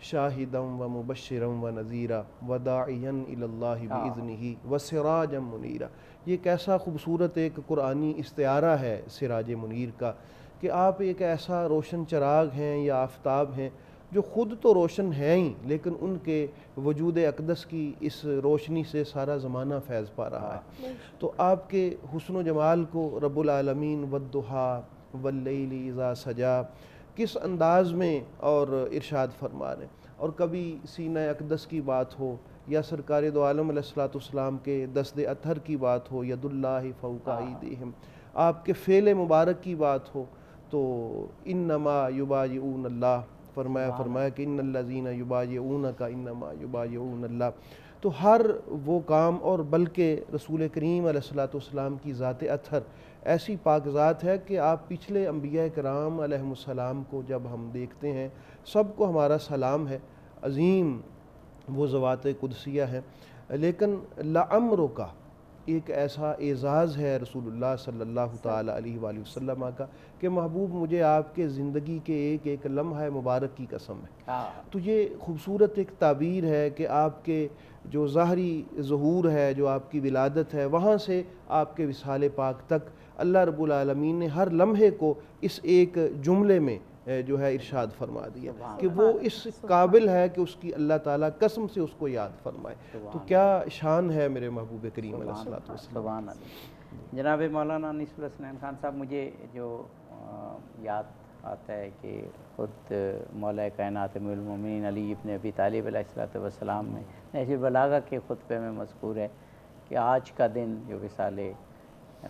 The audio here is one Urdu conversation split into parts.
شاہدا و مبشرا و نذیرا وداعیا الی اللہ باذنہ وسراجا منیرا۔ یہ کیسا خوبصورت ایک قرآنی استعارہ ہے سراج منیر کا کہ آپ ایک ایسا روشن چراغ ہیں یا آفتاب ہیں جو خود تو روشن ہیں ہی، لیکن ان کے وجود اقدس کی اس روشنی سے سارا زمانہ فیض پا رہا ہے۔ تو آپ کے حسن و جمال کو رب العالمین والضحیٰ واللیل اذا سجا کس انداز میں اور ارشاد فرما رہے ہیں۔ اور کبھی سینہ اقدس کی بات ہو یا سرکار دو عالم علیہ الصلوۃ والسلام کے دست اطہر کی بات ہو، ید اللہ فوق ایدیہم، آپ کے فعل مبارک کی بات ہو، تو انما یبایعون اللہ، فرمایا کہ ان الذین یبایعونک انما یبایعون اللہ۔ تو ہر وہ کام، اور بلکہ رسول کریم علیہ الصلوۃ والسلام کی ذات اطہر ایسی پاک ذات ہے کہ آپ پچھلے انبیاء کرام علیہم السلام کو جب ہم دیکھتے ہیں، سب کو ہمارا سلام ہے، عظیم وہ ذوات قدسیہ ہیں، لیکن لعمرک ایک ایسا اعزاز ہے رسول اللہ صلی اللہ تعالیٰ علیہ وآلہ وسلم کا کہ محبوب مجھے آپ کے زندگی کے ایک ایک لمحہ مبارک کی قسم ہے۔ تو یہ خوبصورت ایک تعبیر ہے کہ آپ کے جو ظاہری ظہور ہے، جو آپ کی ولادت ہے، وہاں سے آپ کے وصال پاک تک اللہ رب العالمین نے ہر لمحے کو اس ایک جملے میں جو ہے ارشاد فرما دیا کہ وہ اس قابل ہے کہ اس کی اللہ تعالیٰ قسم سے اس کو یاد فرمائے۔ تو کیا شان ہے میرے محبوب کریم علیہ الصلوۃ والسلام۔ سبحان اللہ۔ جناب مولانا انیس الحسنین خان صاحب، مجھے جو یاد آتا ہے کہ خود مولا کائنات امیر المومنین علی ابن ابی طالب علیہ الصلوۃ والسلام میں نہج بلاغہ کے خطبے میں مذکور ہے کہ آج کا دن جو وصال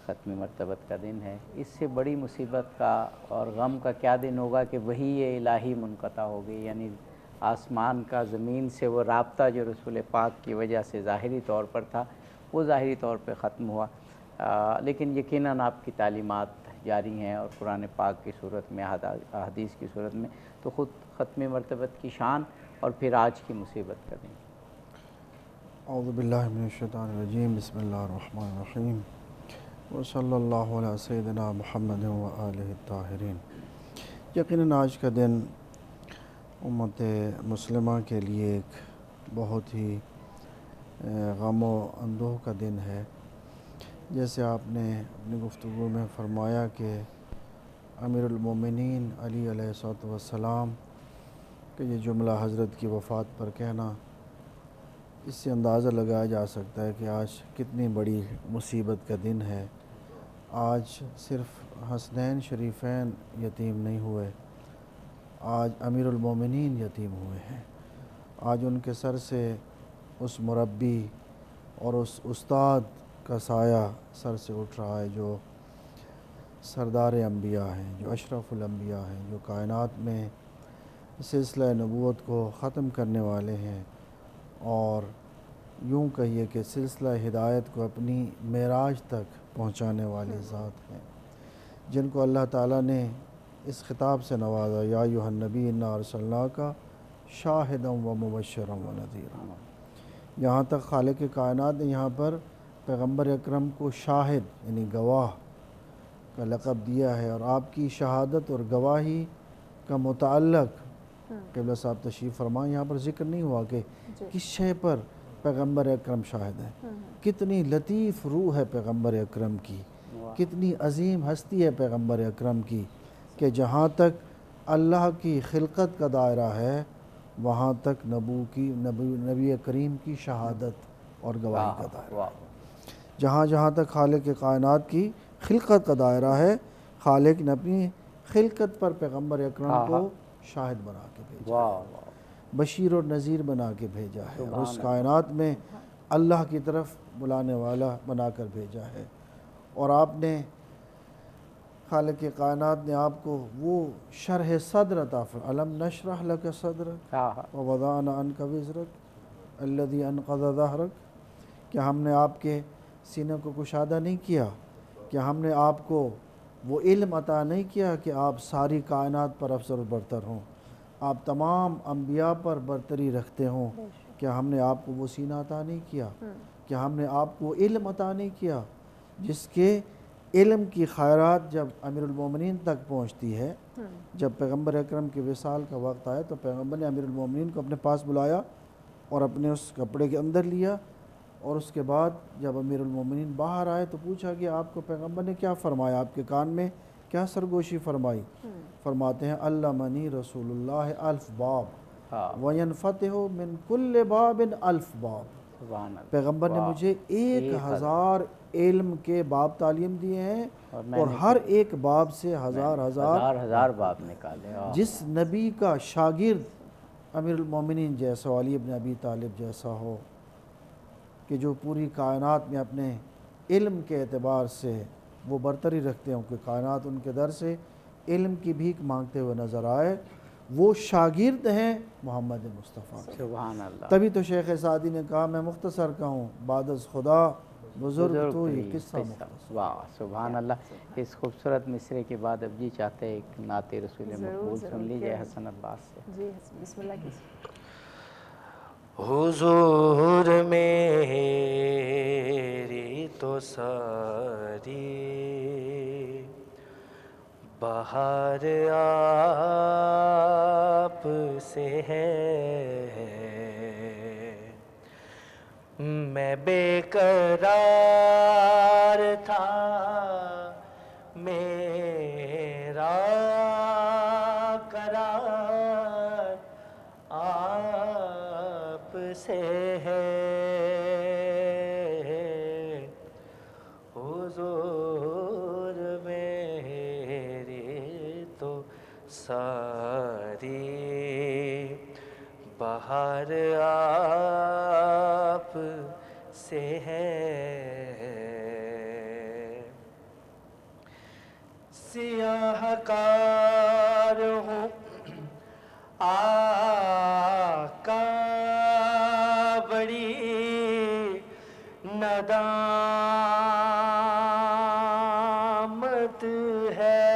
ختم مرتبت کا دن ہے، اس سے بڑی مصیبت کا اور غم کا کیا دن ہوگا کہ وہی الہی منقطع ہو گئی، یعنی آسمان کا زمین سے وہ رابطہ جو رسول پاک کی وجہ سے ظاہری طور پر تھا، وہ ظاہری طور پہ ختم ہوا، لیکن یقیناً آپ کی تعلیمات جاری ہیں، اور قرآن پاک کی صورت میں، احادیث کی صورت میں، تو خود ختم مرتبت کی شان اور پھر آج کی مصیبت کا دن۔ اعوذ باللہ من الشیطان الرجیم، بسم اللہ الرحمن الرحیم، وصلی اللہ علیہ سیدنا محمد و آلہ الطاہرین۔ یقیناً آج کا دن امت مسلمہ کے لیے ایک بہت ہی غم و اندوہ کا دن ہے۔ جیسے آپ نے اپنی گفتگو میں فرمایا کہ امیر المومنین علی علیہ الصلوۃ والسلام کہ یہ جملہ حضرت کی وفات پر کہنا، اس سے اندازہ لگایا جا سکتا ہے کہ آج کتنی بڑی مصیبت کا دن ہے۔ آج صرف حسنین شریفین یتیم نہیں ہوئے، آج امیر المومنین یتیم ہوئے ہیں۔ آج ان کے سر سے اس مربی اور اس استاد کا سایہ سر سے اٹھ رہا ہے جو سردار انبیاء ہیں، جو اشرف الانبیاء ہیں، جو کائنات میں سلسلہ نبوت کو ختم کرنے والے ہیں، اور یوں کہیے کہ سلسلہ ہدایت کو اپنی معراج تک پہنچانے والی ذات ہیں، جن کو اللہ تعالیٰ نے اس خطاب سے نوازا، یا ایھا النبی انا ارسلناک شاہدا و مبشرا و نذیرا۔ یہاں تک خالق کائنات نے یہاں پر پیغمبر اکرم کو شاہد یعنی گواہ کا لقب دیا ہے، اور آپ کی شہادت اور گواہی کا متعلق قبلہ صاحب تشریف فرمائیں، یہاں پر ذکر نہیں ہوا کہ کس شے پر پیغمبر اکرم شاہد ہے۔ کتنی لطیف روح ہے پیغمبر اکرم کی، کتنی عظیم ہستی ہے پیغمبر اکرم کی، کہ جہاں تک اللہ کی خلقت کا دائرہ ہے وہاں تک نبی کریم کی شہادت اور گواہی کا دائرہ ہے۔ جہاں جہاں تک خالق کائنات کی خلقت کا دائرہ ہے، خالق نے اپنی خلقت پر پیغمبر اکرم کو شاہد بنا کے بھیجا ہے، بشیر اور نذیر بنا کے بھیجا ہے، اور اس کائنات میں اللہ کی طرف بلانے والا بنا کر بھیجا ہے۔ اور آپ نے خالق کائنات نے آپ کو وہ شرح صدر عطا فرمایا، الم نشرح لک صدرک ووضعنا عنک وزرک الذی انقض ظہرک، کہ ہم نے آپ کے سینے کو کشادہ نہیں کیا، کہ ہم نے آپ کو وہ علم عطا نہیں کیا کہ آپ ساری کائنات پر افضل و برتر ہوں، آپ تمام انبیاء پر برتری رکھتے ہوں، کیا ہم نے آپ کو وہ سینہ عطا نہیں کیا، کیا ہم نے آپ کو علم عطا نہیں کیا جس کے علم کی خیرات جب امیر المومنین تک پہنچتی ہے، جب پیغمبر اکرم کے وصال کا وقت آیا تو پیغمبر نے امیر المومنین کو اپنے پاس بلایا اور اپنے اس کپڑے کے اندر لیا، اور اس کے بعد جب امیر المومنین باہر آئے تو پوچھا کہ آپ کو پیغمبر نے کیا فرمایا، آپ کے کان میں کیا سرگوشی فرمائی؟ فرماتے ہیں علمنی رسول اللہ الف باب وینفتح من کل باب الف باب، سبحان اللہ، پیغمبر نے مجھے 1000 علم کے باب تعلیم دیے ہیں اور ہر ایک باب سے ہزار باب نکالے۔ جس نبی کا شاگرد امیر المومنین جیسا، علی ابن ابی طالب جیسا ہو کہ جو پوری کائنات میں اپنے علم کے اعتبار سے وہ برتری رکھتے ہیں کہ کائنات ان کے در سے علم کی بھیک مانگتے ہوئے نظر آئے، وہ شاگرد ہیں محمد مصطفیٰ کے۔ سبحان اللہ۔ تبھی تو شیخ سعدی نے کہا میں مختصر کہوں بعد از خدا بزرگ تو یہ قصہ مختصر۔ واہ سبحان اللہ۔ اس خوبصورت مصرے کے بعد اب جی چاہتے ہیں ایک نعت رسول مقبول سن لیجئے حسن عباس سے۔ جی بسم اللہ کیجیے۔ حضور میری تو ساری بہار آپ سے ہے، میں بے قرار تھا میرا قرار آپ سے ہے، حضور میری تو ساری بہار آپ سے ہے، سیاہ کار ہوں آقا بڑی ندامت ہے،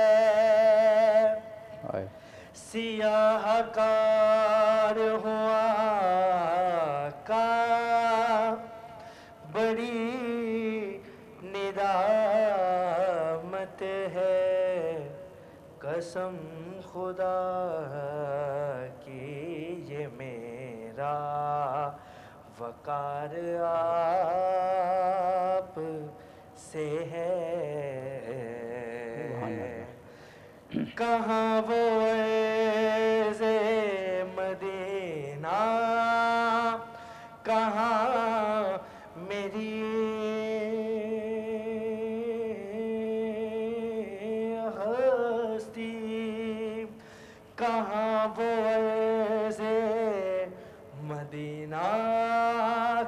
سیاہ کار ہوں آقا بڑی ندامت ہے، قسم خدا کی یہ میرا وقار آپ سے ہے، کہاں وہ عز مدینہ کہاں میری ہستی، کہاں وہ عز مدینہ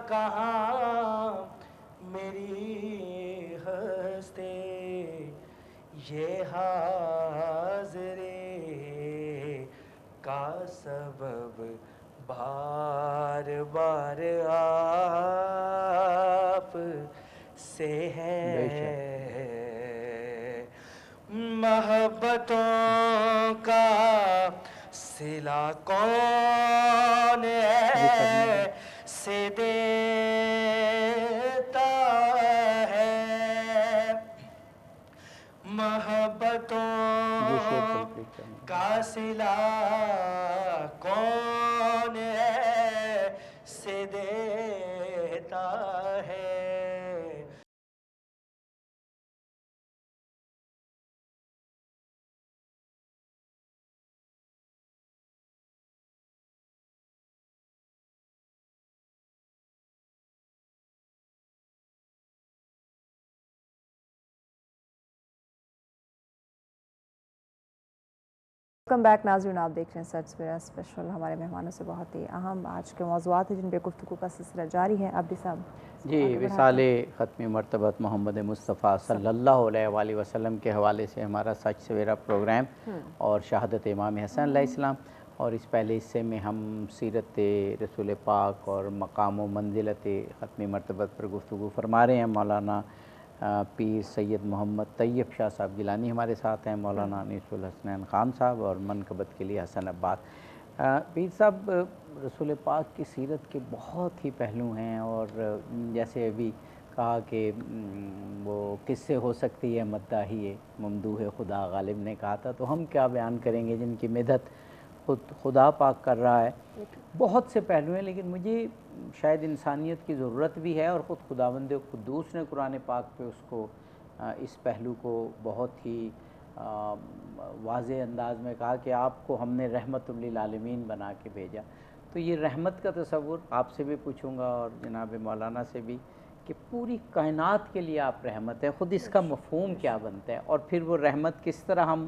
کہاں میری ہستی، یہ حاضری کا سبب بار بار آپ سے ہے، محبتوں کا صلہ کون سے دیتا ہے، محبتوں کا صلہ کون سے دیتا ہے، ویلکم بیک ناظرین، آپ دیکھ رہے ہیں سچ سویرا اسپیشل۔ ہمارے مہمانوں سے بہت ہی اہم آج کے موضوعات ہیں جن پہ گفتگو کا سلسلہ جاری ہے۔ عبدی صاحب جی، وصال ختم مرتبت محمد مصطفیٰ صلی اللہ علیہ وآلہ وسلم کے حوالے سے ہمارا سچ سویرا پروگرام اور شہادت امام حسن علیہ السلام، اور اس پہلے حصے میں ہم سیرت رسول پاک اور مقام و منزلت ختم مرتبت پر گفتگو فرما رہے ہیں۔ مولانا پیر سید محمد طیب شاہ صاحب گیلانی ہمارے ساتھ ہیں، مولانا انیس الحسنین خان صاحب اور منقبت کے لیے حسن عباس۔ پیر صاحب، رسول پاک کی سیرت کے بہت ہی پہلو ہیں، اور جیسے ابھی کہا کہ وہ کس سے ہو سکتی ہے مداحی ممدوح خدا، غالب نے کہا تھا، تو ہم کیا بیان کریں گے جن کی مدحت خود خدا پاک کر رہا ہے۔ بہت سے پہلو ہیں، لیکن مجھے شاید انسانیت کی ضرورت بھی ہے، اور خود خداوند قدوس نے قرآن پاک پہ اس پہلو کو بہت ہی واضح انداز میں کہا کہ آپ کو ہم نے رحمت للعالمین بنا کے بھیجا۔ تو یہ رحمت کا تصور آپ سے بھی پوچھوں گا اور جناب مولانا سے بھی، کہ پوری کائنات کے لیے آپ رحمت ہے، خود اس کا مفہوم کیا بنتا ہے، اور پھر وہ رحمت کس طرح ہم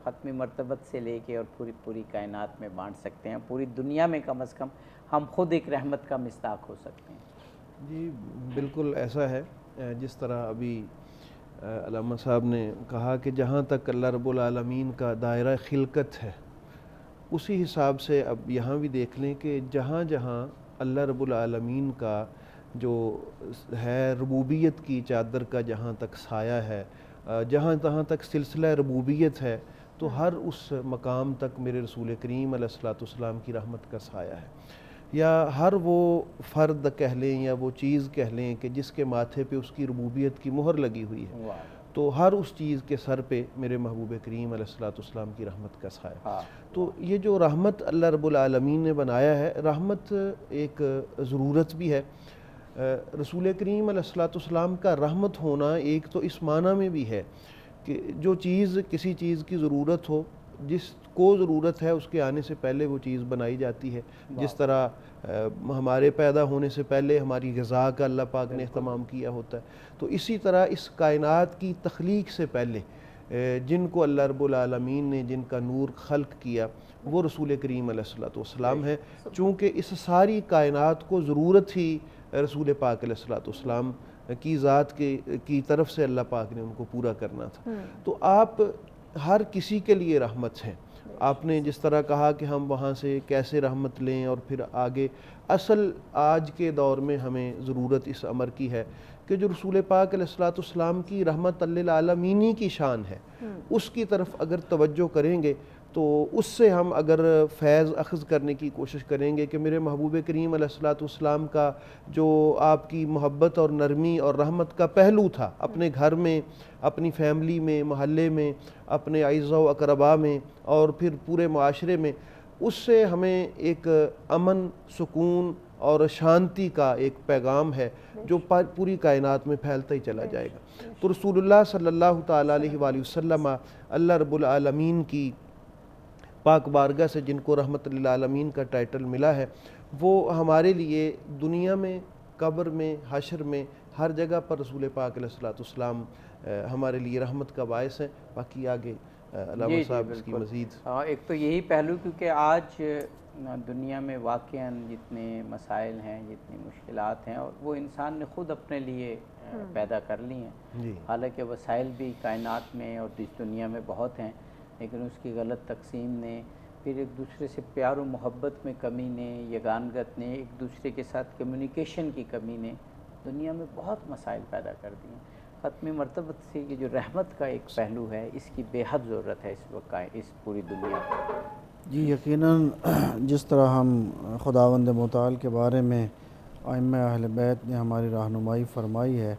ختمی مرتبت سے لے کے اور پوری کائنات میں بانٹ سکتے ہیں، پوری دنیا میں کم از کم ہم خود ایک رحمت کا مصداق ہو سکتے ہیں۔ جی بالکل ایسا ہے، جس طرح ابھی علامہ صاحب نے کہا کہ جہاں تک اللہ رب العالمین کا دائرہ خلقت ہے، اسی حساب سے اب یہاں بھی دیکھ لیں کہ جہاں جہاں اللہ رب العالمین کا جو ہے ربوبیت کی چادر کا جہاں تک سایہ ہے، جہاں تک سلسلہ ربوبیت ہے، تو ہر اس مقام تک میرے رسول کریم علیہ الصلوۃ والسلام کی رحمت کا سایہ ہے، یا ہر وہ فرد کہہ لیں یا وہ چیز کہہ لیں کہ جس کے ماتھے پہ اس کی ربوبیت کی مہر لگی ہوئی ہے، تو ہر اس چیز کے سر پہ میرے محبوب کریم علیہ الصلوۃ والسلام کی رحمت کا سایہ۔ تو یہ جو رحمت اللہ رب العالمین نے بنایا ہے، رحمت ایک ضرورت بھی ہے۔ رسول کریم علیہ الصلوۃ والسلام کا رحمت ہونا ایک تو اس معنی میں بھی ہے کہ جو چیز کسی چیز کی ضرورت ہو، جس کو ضرورت ہے اس کے آنے سے پہلے وہ چیز بنائی جاتی ہے، جس طرح ہمارے پیدا ہونے سے پہلے ہماری غذا کا اللہ پاک نے اہتمام کیا ہوتا ہے، تو اسی طرح اس کائنات کی تخلیق سے پہلے جن کو اللہ رب العالمین نے جن کا نور خلق کیا وہ رسول کریم علیہ الصلوۃ والسلام ہے، چونکہ اس ساری کائنات کو ضرورت ہی رسول پاک علیہ الصلوۃ والسلام کی ذات کی طرف سے اللہ پاک نے ان کو پورا کرنا تھا۔ تو آپ ہر کسی کے لیے رحمت ہیں۔ آپ نے جس طرح کہا کہ ہم وہاں سے کیسے رحمت لیں اور پھر آگے، اصل آج کے دور میں ہمیں ضرورت اس امر کی ہے کہ جو رسول پاک علیہ الصلوۃ والسلام کی رحمت للعالمین کی شان ہے، اس کی طرف اگر توجہ کریں گے تو اس سے ہم اگر فیض اخذ کرنے کی کوشش کریں گے کہ میرے محبوب کریم علیہ الصلوۃ والسلام کا جو آپ کی محبت اور نرمی اور رحمت کا پہلو تھا، اپنے گھر میں، اپنی فیملی میں، محلے میں، اپنے اعزاء و اقرباء میں اور پھر پورے معاشرے میں، اس سے ہمیں ایک امن، سکون اور شانتی کا ایک پیغام ہے جو پوری کائنات میں پھیلتا ہی چلا جائے گا۔ تو رسول اللہ صلی اللہ تعالیٰ علیہ وآلہ وسلم، اللہ رب العالمین کی پاک بارگاہ سے جن کو رحمت للعالمین کا ٹائٹل ملا ہے، وہ ہمارے لیے دنیا میں، قبر میں، حشر میں، ہر جگہ پر رسول پاک علیہ الصلوۃ والسلام ہمارے لیے رحمت کا باعث ہیں۔ باقی آگے علامہ صاحب اس کی مزید۔ ایک تو یہی پہلو، کیونکہ آج دنیا میں واقعاً جتنے مسائل ہیں، جتنی مشکلات ہیں، اور وہ انسان نے خود اپنے لیے پیدا کر لی ہیں، حالانکہ وسائل بھی کائنات میں اور اس دنیا میں بہت ہیں، لیکن اس کی غلط تقسیم نے، پھر ایک دوسرے سے پیار و محبت میں کمی نے، یگانگت نے، ایک دوسرے کے ساتھ کمیونیکیشن کی کمی نے دنیا میں بہت مسائل پیدا کر دی ہیں۔ ختمی مرتبت سے یہ جو رحمت کا ایک پہلو ہے، اس کی بے حد ضرورت ہے اس وقت اس پوری دنیا میں۔ جی یقیناً جس طرح ہم خداوند متعال کے بارے میں ائمہ اہل بیت نے ہماری رہنمائی فرمائی ہے،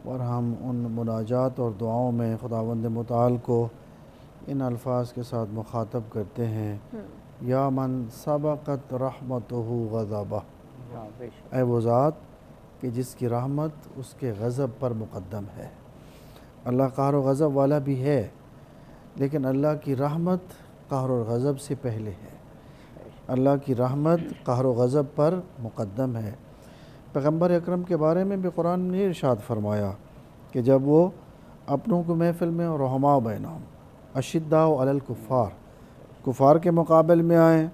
اور ہم ان مناجات اور دعاؤں میں خداوند متعال کو ان الفاظ کے ساتھ مخاطب کرتے ہیں، یا من سبقت رحمتہ غضبہ، اے وہ ذات کہ جس کی رحمت اس کے غضب پر مقدم ہے۔ اللہ قہر و غضب والا بھی ہے، لیکن اللہ کی رحمت قہر و غضب سے پہلے ہے۔ اللہ کی رحمت قہر و غضب پر مقدم ہے۔ پیغمبر اکرم کے بارے میں بھی قرآن نے ارشاد فرمایا کہ جب وہ اپنوں کو محفل میں اور رحماء بینہم اشداء علی الکفار، کفار کے مقابل میں آئیں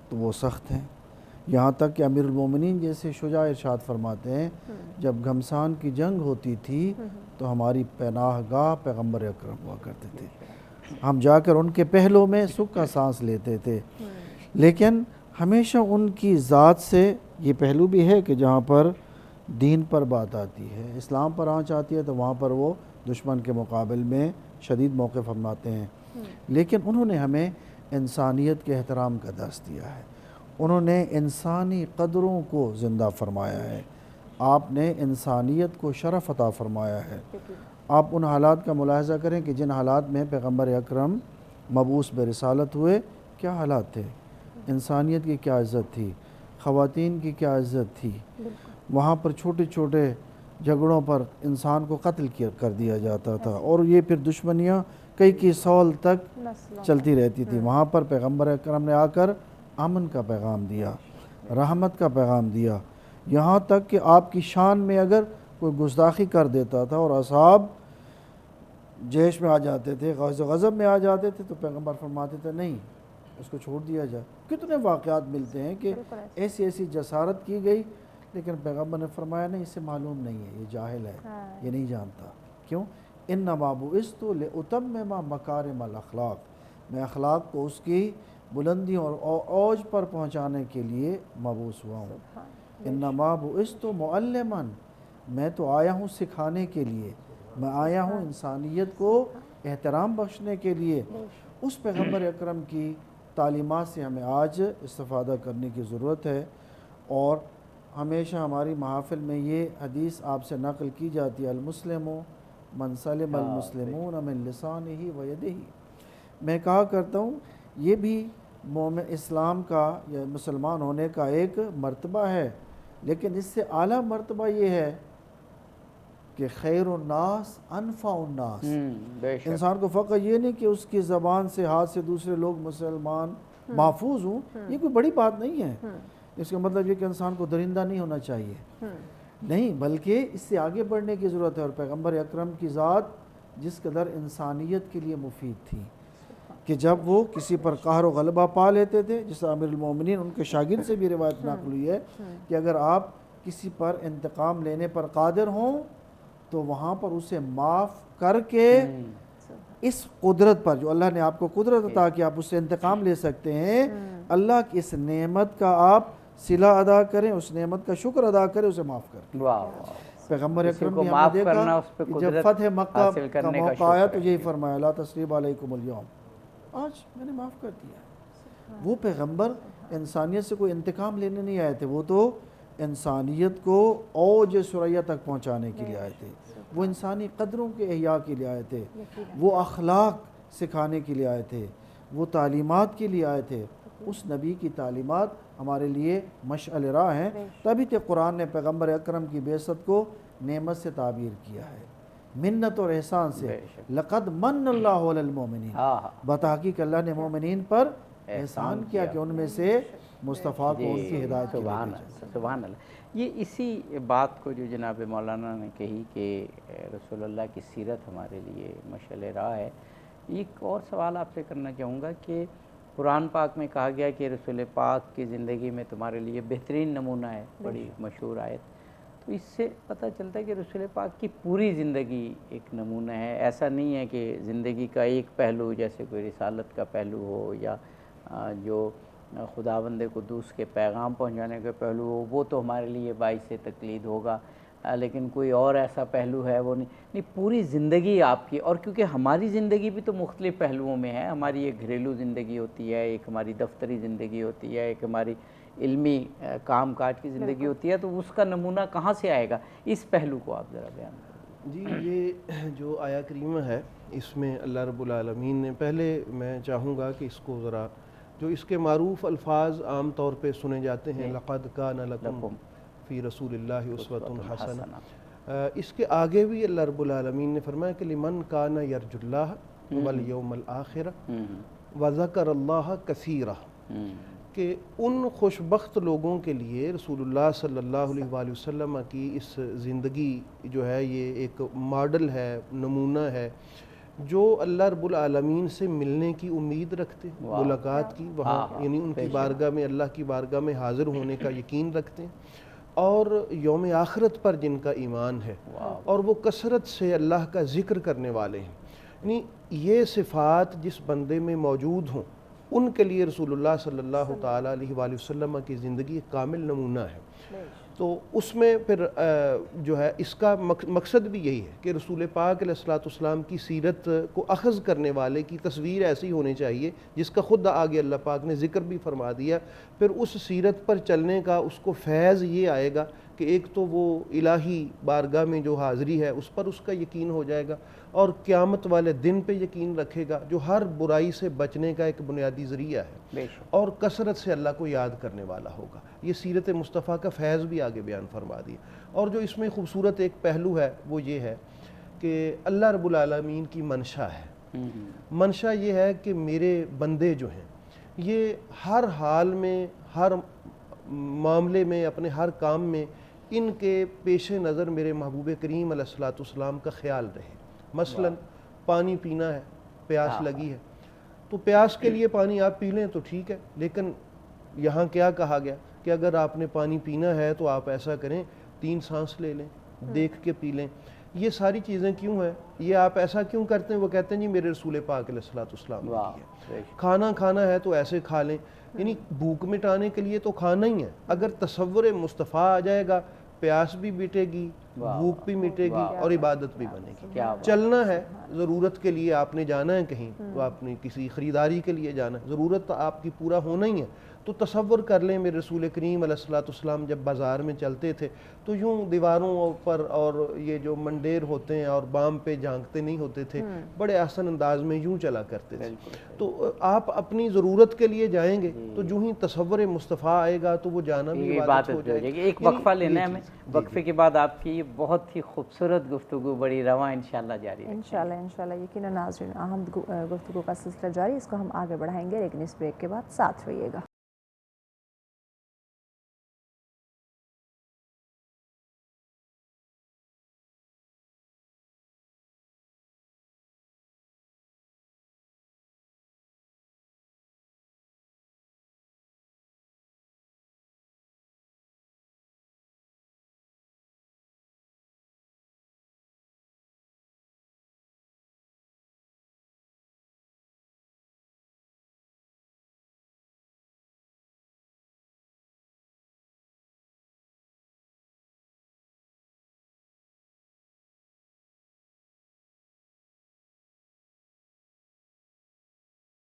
تو وہ سخت ہیں، یہاں تک کہ امیر المومنین جیسے شجاع ارشاد فرماتے ہیں جب گھمسان کی جنگ ہوتی تھی تو ہماری پناہ گاہ پیغمبر اکرم ہوا کرتے تھے، ہم جا کر ان کے پہلو میں سکھ کا سانس لیتے تھے۔ لیکن ہمیشہ ان کی ذات سے یہ پہلو بھی ہے کہ جہاں پر دین پر بات آتی ہے، اسلام پر آنچ آتی ہے، تو وہاں پر وہ دشمن کے مقابل میں شدید موقف اپناتے ہیں۔ لیکن انہوں نے ہمیں انسانیت کے احترام کا درس دیا ہے، انہوں نے انسانی قدروں کو زندہ فرمایا ہے، آپ نے انسانیت کو شرف عطا فرمایا ہے۔ آپ ان حالات کا ملاحظہ کریں کہ جن حالات میں پیغمبر اکرم مبعوث برسالت ہوئے کیا حالات تھے، انسانیت کی کیا عزت تھی، خواتین کی کیا عزت تھی، وہاں پر چھوٹے چھوٹے جھگڑوں پر انسان کو قتل کر دیا جاتا تھا، اور یہ پھر دشمنیاں کئی سال تک چلتی رہتی تھی۔ وہاں پر پیغمبر اکرم نے آ کر امن کا پیغام دیا، رحمت کا پیغام دیا، یہاں تک کہ آپ کی شان میں اگر کوئی گستاخی کر دیتا تھا اور اصحاب جیش میں آ جاتے تھے، غضب میں آ جاتے تھے، تو پیغمبر فرماتے تھے نہیں، اس کو چھوڑ دیا جائے۔ کتنے واقعات ملتے ہیں کہ ایسی جسارت کی گئی، لیکن پیغمبر نے فرمایا نہیں، اسے معلوم نہیں ہے، یہ جاہل ہے، یہ نہیں جانتا۔ کیوں؟ انما بعثت لاتمم مکارم الاخلاق، میں اخلاق کو اس کی بلندیوں اور اوج پر پہنچانے کے لیے مبعوث ہوا ہوں۔ انما بعثت معلما، میں تو آیا ہوں سکھانے کے لیے، میں آیا ہوں انسانیت کو احترام بخشنے کے لیے۔ اس پیغمبر اکرم کی تعلیمات سے ہمیں آج استفادہ کرنے کی ضرورت ہے، اور ہمیشہ ہماری محافل میں یہ حدیث آپ سے نقل کی جاتی ہے، المسلم من سلم المسلمون من لسانہ و یدہ۔ میں کہا کرتا ہوں یہ بھی مومن اسلام کا یا مسلمان ہونے کا ایک مرتبہ ہے، لیکن اس سے اعلیٰ مرتبہ یہ ہے کہ خیر الناس انفع الناس۔ انسان کو فقط یہ نہیں کہ اس کی زبان سے، ہاتھ سے دوسرے لوگ مسلمان محفوظ ہوں، یہ کوئی بڑی بات نہیں ہے۔ اس کا مطلب یہ کہ انسان کو درندہ نہیں ہونا چاہیے، نہیں، بلکہ اس سے آگے بڑھنے کی ضرورت ہے۔ اور پیغمبر اکرم کی ذات جس قدر انسانیت کے لیے مفید تھی کہ جب وہ کسی پر قہر و غلبہ پا لیتے تھے، جس امیر المومنین ان کے شاگرد سے بھی روایت نقل ہوئی ہے کہ اگر آپ کسی پر انتقام لینے پر قادر ہوں تو وہاں پر اسے معاف کر کے اس قدرت پر جو اللہ نے آپ کو قدرت عطا کہ آپ اس سے انتقام لے سکتے ہیں، اللہ کی اس نعمت کا آپ صلہ ادا کریں، اس نعمت کا شکر ادا کریں، اسے معاف کریں۔ پیغمبر اکرم نے ہمیں دیکھا جب فتح مکہ کا موقع آیا تو یہی فرمایا لا تثریب علیکم اليوم، آج میں نے معاف کر دیا۔ وہ پیغمبر انسانیت سے کوئی انتقام لینے نہیں آئے تھے، وہ تو انسانیت کو اوج ثریا تک پہنچانے کے لیے آئے تھے، وہ انسانی قدروں کے احیاء کے لیے آئے تھے، وہ اخلاق سکھانے کے لیے آئے تھے، وہ تعلیمات کے لیے آئے تھے۔ اس نبی کی تعلیمات ہمارے لیے مشعل راہ ہیں، تبھی تو قرآن نے پیغمبر اکرم کی بعثت کو نعمت سے تعبیر کیا ہے، منت اور احسان سے۔ لقد من اللہ علی المؤمنین، بتحقیق اللہ نے مومنین پر احسان کیا کہ ان میں سے مصطفیٰ کو ان کی ہدایت کی۔ سبحان اللہ۔ یہ اسی بات کو جو جناب مولانا نے کہی کہ رسول اللہ کی سیرت ہمارے لیے مشعل راہ ہے، ایک اور سوال آپ سے کرنا چاہوں گا کہ قرآن پاک میں کہا گیا کہ رسول پاک کی زندگی میں تمہارے لیے بہترین نمونہ ہے، بڑی مشہور آیت۔ تو اس سے پتہ چلتا ہے کہ رسول پاک کی پوری زندگی ایک نمونہ ہے، ایسا نہیں ہے کہ زندگی کا ایک پہلو جیسے کوئی رسالت کا پہلو ہو یا جو خداوند قدوس کے پیغام پہنچانے کا پہلو ہو، وہ تو ہمارے لیے باعث تقلید ہوگا، لیکن کوئی اور ایسا پہلو ہے وہ نہیں، پوری زندگی آپ کی۔ اور کیونکہ ہماری زندگی بھی تو مختلف پہلوؤں میں ہے، ہماری ایک گھریلو زندگی ہوتی ہے، ایک ہماری دفتری زندگی ہوتی ہے، ایک ہماری علمی کام کاج کی زندگی ہوتی ہے، تو اس کا نمونہ کہاں سے آئے گا؟ اس پہلو کو آپ ذرا بیان کریں۔ جی، یہ جو آیا کریمہ ہے اس میں اللہ رب العالمین نے، پہلے میں چاہوں گا کہ اس کو ذرا جو اس کے معروف الفاظ عام طور پہ سنے جاتے ہیں، لقد کان لکم فی رسول اللہ اسوۃ حسنہ، اس کے آگے بھی اللہ رب العالمین نے فرمایا کہ لمن کان یرجو اللہ والیوم الآخر وذکر اللہ کثیرا، کہ ان خوش بخت لوگوں کے لیے رسول اللہ صلی اللہ علیہ وآلہ وسلم کی اس زندگی جو ہے یہ ایک ماڈل ہے، نمونہ ہے، جو اللہ رب العالمین سے ملنے کی امید رکھتے ہیں، ملاقات کی، وہاں یعنی ان کی بارگاہ میں، اللہ کی بارگاہ میں حاضر ہونے کا یقین رکھتے ہیں، اور یوم آخرت پر جن کا ایمان ہے، اور وہ کثرت سے اللہ کا ذکر کرنے والے ہیں۔ یعنی یہ صفات جس بندے میں موجود ہوں، ان کے لیے رسول اللہ صلی اللہ تعالیٰ علیہ وآلہ وسلم کی زندگی ایک کامل نمونہ ہے۔ تو اس میں پھر جو ہے اس کا مقصد بھی یہی ہے کہ رسول پاک علیہ السلام کی سیرت کو اخذ کرنے والے کی تصویر ایسی ہونی چاہیے جس کا خود آگے اللہ پاک نے ذکر بھی فرما دیا، پھر اس سیرت پر چلنے کا اس کو فیض یہ آئے گا کہ ایک تو وہ الہی بارگاہ میں جو حاضری ہے اس پر اس کا یقین ہو جائے گا، اور قیامت والے دن پہ یقین رکھے گا جو ہر برائی سے بچنے کا ایک بنیادی ذریعہ ہے، اور کثرت سے اللہ کو یاد کرنے والا ہوگا۔ یہ سیرت مصطفیٰ کا فیض بھی آگے بیان فرما دیا۔ اور جو اس میں خوبصورت ایک پہلو ہے وہ یہ ہے کہ اللہ رب العالمین کی منشا ہے۔ منشا یہ ہے کہ میرے بندے جو ہیں یہ ہر حال میں، ہر معاملے میں، اپنے ہر کام میں ان کے پیش نظر میرے محبوب کریم علیہ الصلوۃ والسلام کا خیال رہے۔ مثلا پانی پینا ہے، پیاس لگی ہے، تو پیاس کے لیے پانی آپ پی لیں تو ٹھیک ہے، لیکن یہاں کیا کہا گیا کہ اگر آپ نے پانی پینا ہے تو آپ ایسا کریں 3 سانس لے لیں، دیکھ کے پی لیں۔ یہ ساری چیزیں کیوں ہیں؟ یہ آپ ایسا کیوں کرتے ہیں؟ وہ کہتے ہیں جی میرے رسول پاک علیہ الصلوۃ والسلام نے کی ہے۔ کھانا کھانا ہے تو ایسے کھا لیں، یعنی بھوک مٹانے کے لیے تو کھانا ہی ہے۔ اگر تصور مصطفیٰ آ جائے گا، پیاس بھی مٹے گی، بھوک بھی مٹے گی، اور عبادت بھی بنے گی۔ چلنا ہے، ضرورت کے لیے آپ نے جانا ہے کہیں، تو آپ نے کسی خریداری کے لیے جانا ہے، ضرورت تو آپ کی پورا ہونا ہی ہے۔ تو تصور کر لیں میرے رسول کریم علیہ الصلوۃ والسلام جب بازار میں چلتے تھے تو یوں دیواروں پر اور یہ جو منڈیر ہوتے ہیں اور بام پہ جھانکتے نہیں ہوتے تھے، بڑے آسن انداز میں یوں چلا کرتے تھے۔ تو آپ اپنی ضرورت کے لیے جائیں گے تو جو ہی تصور مصطفیٰ آئے گا تو وہ جانا بھی عبادت ہو جائے گی۔ ایک وقفہ لینا ہے ہمیں، وقفے کے بعد آپ کی یہ بہت ہی خوبصورت گفتگو بڑی رواں انشاءاللہ جاری ہے۔ انشاءاللہ یقیناً ناظرین، اہم گفتگو کا سلسلہ جاری، اس کو ہم آگے بڑھائیں گے، لیکن اس بریک کے بعد ساتھ رہیے گا۔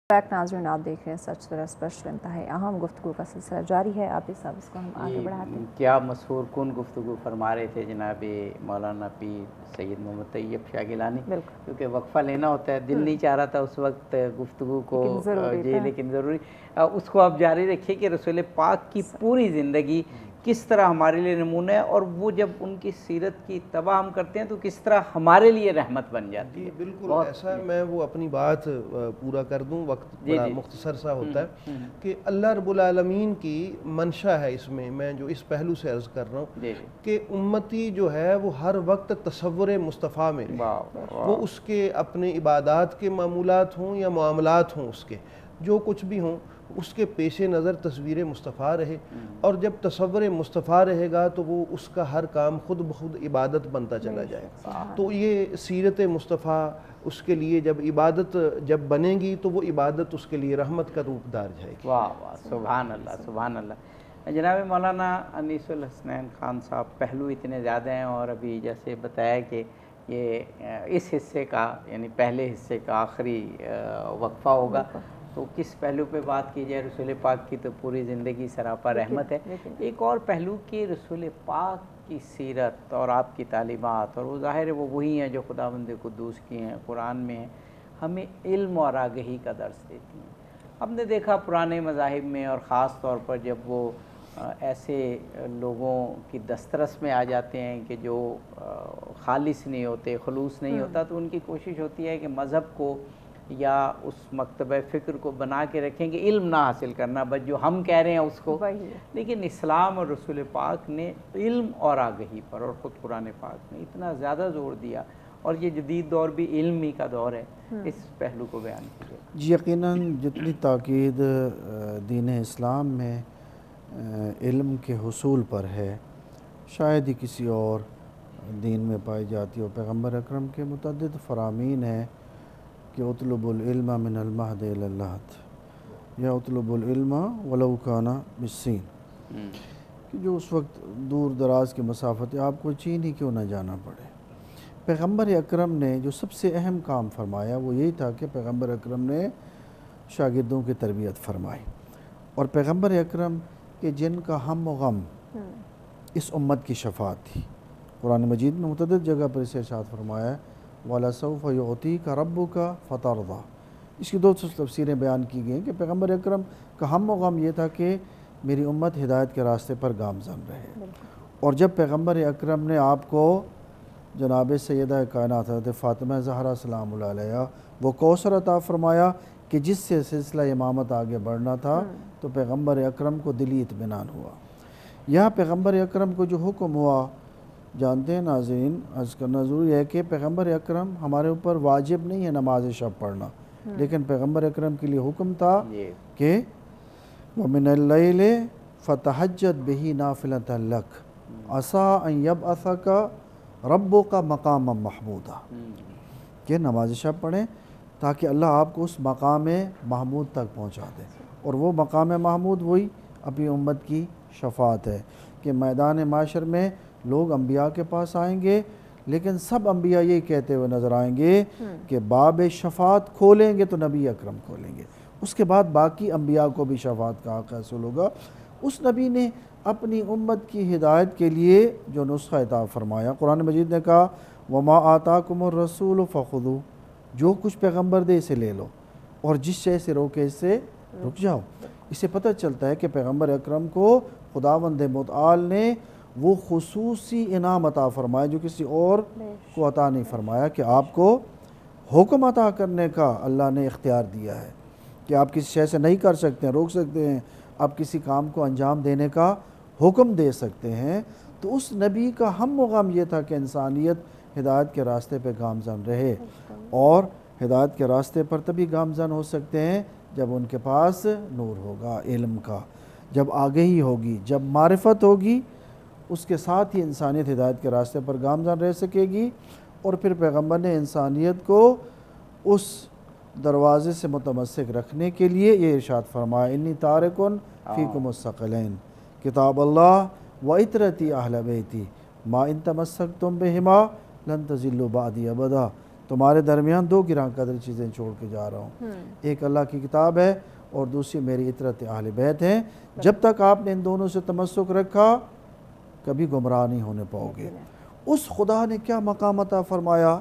بیک ناظرین، آپ دیکھ رہے ہیں سچ ذرا اسپیشل، انتہائی اہم گفتگو کا سلسلہ جاری ہے۔ آپ صاحب اس کو ہم آگے بڑھاتے ہیں۔ کیا مسحور کن گفتگو فرما رہے تھے جناب مولانا پیر سید محمد طیب شاہ گیلانی، کیونکہ وقفہ لینا ہوتا ہے، دل نہیں چاہ رہا تھا اس وقت گفتگو کو، لیکن ضروری اس کو آپ جاری رکھیے کہ رسول پاک کی پوری زندگی کس طرح ہمارے لیے نمونہ ہے، اور وہ جب ان کی سیرت کی اتباع ہم کرتے ہیں تو کس طرح ہمارے لیے رحمت بن جاتی ہے۔ بالکل ایسا ہے، میں وہ اپنی بات پورا کر دوں، وقت بڑا مختصر سا ہوتا ہے، کہ اللہ رب العالمین کی منشا ہے اس میں جو اس پہلو سے عرض کر رہا ہوں کہ امتی جو ہے وہ ہر وقت تصور مصطفیٰ میں رہے، وہ اس کے اپنے عبادات کے معمولات ہوں یا معاملات ہوں، اس کے جو کچھ بھی ہوں، اس کے پیش نظر تصویر مصطفیٰ رہے، اور جب تصور مصطفیٰ رہے گا تو وہ اس کا ہر کام خود بخود عبادت بنتا چلا جائے گا۔ تو یہ سیرت مصطفیٰ اس کے لیے جب عبادت جب بنے گی تو وہ عبادت اس کے لیے رحمت کا روپ دار جائے گی۔ واہ واہ، سبحان اللہ سبحان اللہ۔ جناب مولانا انیس الحسنین خان صاحب، پہلو اتنے زیادہ ہیں، اور ابھی جیسے بتایا کہ یہ اس حصے کا یعنی پہلے حصے کا آخری وقفہ ہوگا، تو کس پہلو پہ بات کی جائے؟ رسول پاک کی تو پوری زندگی سراپا رحمت ہے، ایک اور پہلو کہ رسول پاک کی سیرت اور آپ کی تعلیمات، اور وہ ظاہر ہے وہ وہی ہیں جو خداوند قدوس کی ہیں، قرآن میں ہیں، ہمیں علم اور آگہی کا درس دیتی ہیں۔ ہم نے دیکھا پرانے مذاہب میں، اور خاص طور پر جب وہ ایسے لوگوں کی دسترس میں آ جاتے ہیں کہ جو خالص نہیں ہوتے، خلوص نہیں ہوتا، تو ان کی کوشش ہوتی ہے کہ مذہب کو یا اس مکتبہ فکر کو بنا کے رکھیں کہ علم نہ حاصل کرنا، بس جو ہم کہہ رہے ہیں اس کو، لیکن اسلام اور رسول پاک نے علم اور آگہی پر، اور خود قرآن پاک نے اتنا زیادہ زور دیا، اور یہ جدید دور بھی علمی کا دور ہے، اس پہلو کو بیان کیجیے۔ جی یقیناً جتنی تاکید دین اسلام میں علم کے حصول پر ہے شاید ہی کسی اور دین میں پائی جاتی ہو۔ پیغمبر اکرم کے متعدد فرامین ہیں کہ اطلب العلم من المہد الی اللحد، یا اطلب العلم ولو کان بالصین، کہ جو اس وقت دور دراز کی مسافت ہے، آپ کو چین ہی کیوں نہ جانا پڑے۔ پیغمبر اکرم نے جو سب سے اہم کام فرمایا وہ یہی تھا کہ پیغمبر اکرم نے شاگردوں کی تربیت فرمائی، اور پیغمبر اکرم کہ جن کا ہم و غم اس امت کی شفاعت تھی۔ قرآن مجید میں متعدد جگہ پر اسے ارشاد فرمایا ہے وَلَسَوْفَ يُعْطِيكَ رَبُّكَ فَتَرْضَىٰ۔ اس کی دو تفسیریں بیان کی گئی ہیں کہ پیغمبر اکرم کا ہم و غم یہ تھا کہ میری امت ہدایت کے راستے پر گامزن رہے، اور جب پیغمبر اکرم نے آپ کو جناب سیدہ کائنات حضرت فاطمہ زہرا سلام اللہ علیہ وہ کوثر عطا فرمایا کہ جس سے سلسلہ امامت آگے بڑھنا تھا، تو پیغمبر اکرم کو دلی اطمینان ہوا۔ یہاں پیغمبر اکرم کو جو حکم ہوا، جانتے ہیں ناظرین، عرض کرنا ضروری ہے کہ پیغمبر اکرم ہمارے اوپر واجب نہیں ہے نماز شب پڑھنا، لیکن پیغمبر اکرم کے لیے حکم تھا کہ وَمِنَ اللَّيْلِ فَتَحَجَّدْ بِهِ نَافِلَةً لَكَ عَسَىٰ أَن يَبْعَثَكَ رَبُّكَ مَقَامًا مَحْمُودًا، کہ نماز شب پڑھیں تاکہ اللہ آپ کو اس مقام محمود تک پہنچا دے، اور وہ مقام محمود وہی اپنی امت کی شفاعت ہے کہ میدان معاشر میں لوگ انبیاء کے پاس آئیں گے، لیکن سب انبیاء یہی کہتے ہوئے نظر آئیں گے کہ باب شفاعت کھولیں گے تو نبی اکرم کھولیں گے، اس کے بعد باقی انبیاء کو بھی شفاعت کا حق حاصل ہوگا۔ اس نبی نے اپنی امت کی ہدایت کے لیے جو نسخہ عطا فرمایا، قرآن مجید نے کہا وَمَا آتَاكُمُ الرَّسُولُ فَخُذُوهُ، جو کچھ پیغمبر دے اسے لے لو، اور جس شے سے روکے اس سے رک جاؤ۔ اس سے پتہ چلتا ہے کہ پیغمبر اکرم کو خداوند متعال نے وہ خصوصی انعام عطا فرمایا جو کسی اور کو عطا نہیں فرمایا، کہ آپ کو حکم عطا کرنے کا اللہ نے اختیار دیا ہے کہ آپ کسی شے سے نہیں کر سکتے ہیں، روک سکتے ہیں، آپ کسی کام کو انجام دینے کا حکم دے سکتے ہیں۔ تو اس نبی کا ہم و غم یہ تھا کہ انسانیت ہدایت کے راستے پہ گامزن رہے، اور ہدایت کے راستے پر تبھی گامزن ہو سکتے ہیں جب ان کے پاس نور ہوگا علم کا، جب آگہی ہوگی، جب معرفت ہوگی، اس کے ساتھ ہی انسانیت ہدایت کے راستے پر گامزن رہ سکے گی۔ اور پھر پیغمبر نے انسانیت کو اس دروازے سے متمسک رکھنے کے لیے یہ ارشاد فرمایا انی تارکن فیکم الثقلین کتاب اللہ و اطرتی اہل بیتی ما ان تمسکتم بہما لن تضلوا بعدی ابدا، تمہارے درمیان دو گراں قدر چیزیں چھوڑ کے جا رہا ہوں، ایک اللہ کی کتاب ہے اور دوسری میری اطرت اہل بیت ہیں، جب تک آپ نے ان دونوں سے تمسک رکھا کبھی گمراہ نہیں ہونے پاؤ گے۔ اس خدا نے کیا مقام عطا فرمایا،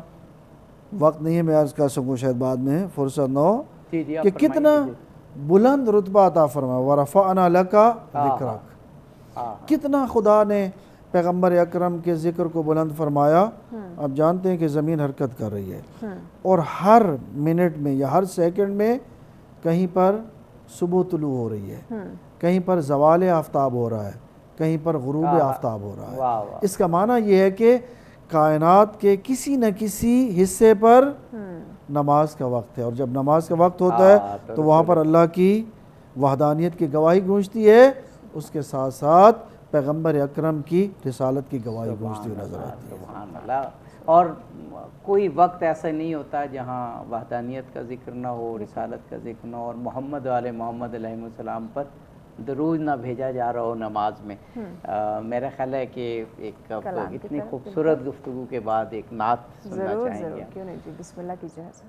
وقت نہیں ہے میں عرض کر سکوں، شاید بعد میں فرصت نہ ہو، کہ کتنا بلند رتبہ عطا فرمایا وَرَفَعْنَا لَكَ ذِكْرَكَ، کتنا خدا نے پیغمبر اکرم کے ذکر کو بلند فرمایا۔ آپ جانتے ہیں کہ زمین حرکت کر رہی ہے، اور ہر منٹ میں یا ہر سیکنڈ میں کہیں پر صبح طلوع ہو رہی ہے، کہیں پر زوال آفتاب ہو رہا ہے، کہیں پر غروب آفتاب ہو رہا ہے۔ اس کا معنی یہ ہے کہ کائنات کے کسی نہ کسی حصے پر نماز کا وقت ہے، اور جب نماز کا وقت ہوتا ہے تو وہاں پر اللہ کی وحدانیت کی گواہی گونجتی ہے، اس کے ساتھ ساتھ پیغمبر اکرم کی رسالت کی گواہی گونجتی ہوئی نظر آتی ہے۔ سبحان اللہ۔ اور کوئی وقت ایسا نہیں ہوتا جہاں وحدانیت کا ذکر نہ ہو، رسالت کا ذکر نہ ہو، اور محمد والے محمد علیہ السلام پر درود نہ بھیجا جا رہا ہو نماز میں۔ میرا خیال ہے کہ ایک اتنی خوبصورت گفتگو کے بعد ایک نعت سننا چاہیں گے۔ کیوں نہیں جی، بسم اللہ کیجیے حضرت۔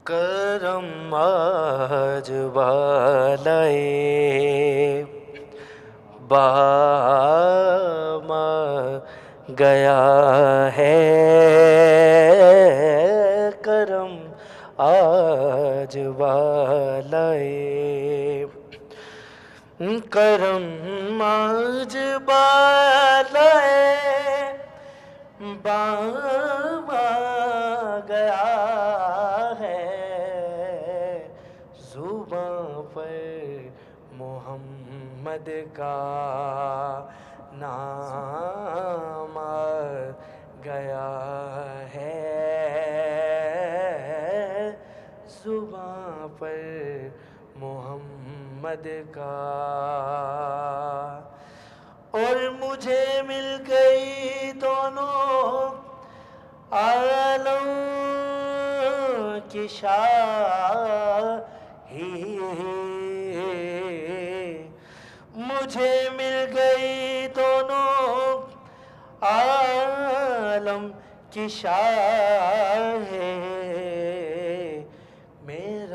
کرم آج بالائے بام گیا ہے، کرم آج بالائے کرم آج بالائے بام گیا ہے، زباں پر محمد کا نام آ گیا ہے، زباں پر محمد کا، اور مجھے مل گئی دونوں عالم کی شاہی، مجھے مل گئی دونوں عالم کی شاہی، میرا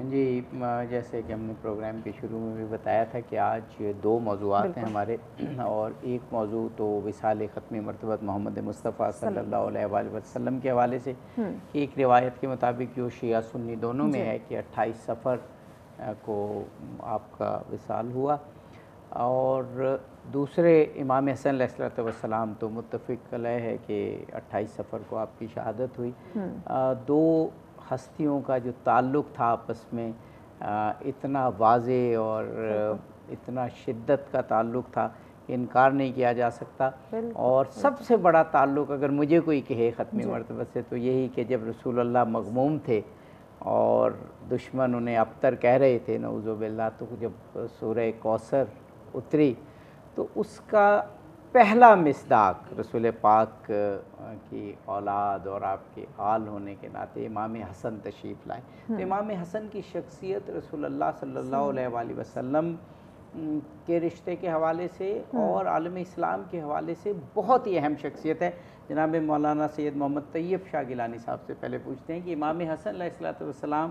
جی جیسے کہ ہم نے پروگرام کے شروع میں بھی بتایا تھا کہ آج 2 موضوعات ہیں ہمارے، اور ایک موضوع تو وصال ختمی مرتبت محمد مصطفیٰ صلی اللہ علیہ وآلہ وسلم کے حوالے سے، ایک روایت کے مطابق جو شیعہ سنی دونوں میں ہے کہ 28 صفر کو آپ کا وصال ہوا، اور دوسرے امام حسن علیہ السلام تو متفق علیہ ہے کہ 28 صفر کو آپ کی شہادت ہوئی۔ 2 ہستیوں کا جو تعلق تھا آپس میں اتنا واضح اور اتنا شدت کا تعلق تھا کہ انکار نہیں کیا جا سکتا، اور سب سے بڑا تعلق اگر مجھے کوئی کہے ختمی مرتبت سے تو یہی کہ جب رسول اللہ مغموم تھے اور دشمن انہیں ابتر کہہ رہے تھے نعوذ باللہ، تو جب سورہ کوثر اتری تو اس کا پہلا مصداق رسول پاک کی اولاد اور آپ کے آل ہونے کے ناطے امام حسن تشریف لائے۔ تو امام حسن کی شخصیت رسول اللہ صلی اللہ علیہ وآلہ وسلم کے رشتے کے حوالے سے اور عالم اسلام کے حوالے سے بہت ہی اہم شخصیت ہے۔ جناب مولانا سید محمد طیب شاہ گیلانی صاحب سے پہلے پوچھتے ہیں کہ امام حسن علیہ السلام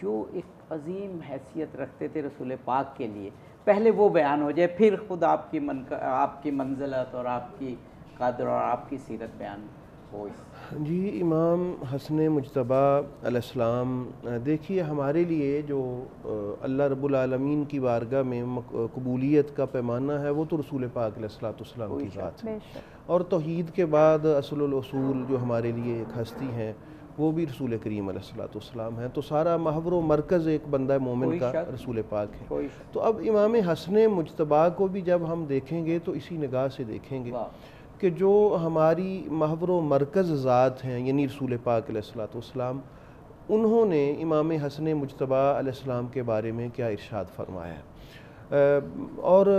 جو ایک عظیم حیثیت رکھتے تھے رسول پاک کے لیے، پہلے وہ بیان ہو جائے، پھر خود آپ کی منزلت اور آپ کی قدر اور آپ کی سیرت بیان ہو۔ جی امام حسن مجتبیٰ علیہ السلام، دیکھیے ہمارے لیے جو اللہ رب العالمین کی بارگاہ میں قبولیت کا پیمانہ ہے وہ تو رسول پاک علیہ السلام کی ذات ہے، اور توحید کے بعد اصل الاصول جو ہمارے لیے ایک ہستی ہیں وہ بھی رسول کریم علیہ السلام ہیں، تو سارا محور و مرکز ایک بندہ مومن کا رسول پاک ہے۔ تو اب امام حسن مجتبیٰ کو بھی جب ہم دیکھیں گے تو اسی نگاہ سے دیکھیں گے کہ جو ہماری محور و مرکز ذات ہیں یعنی رسول پاک علیہ السلام، انہوں نے امام حسن مجتبیٰ علیہ السلام کے بارے میں کیا ارشاد فرمایا ہے، اور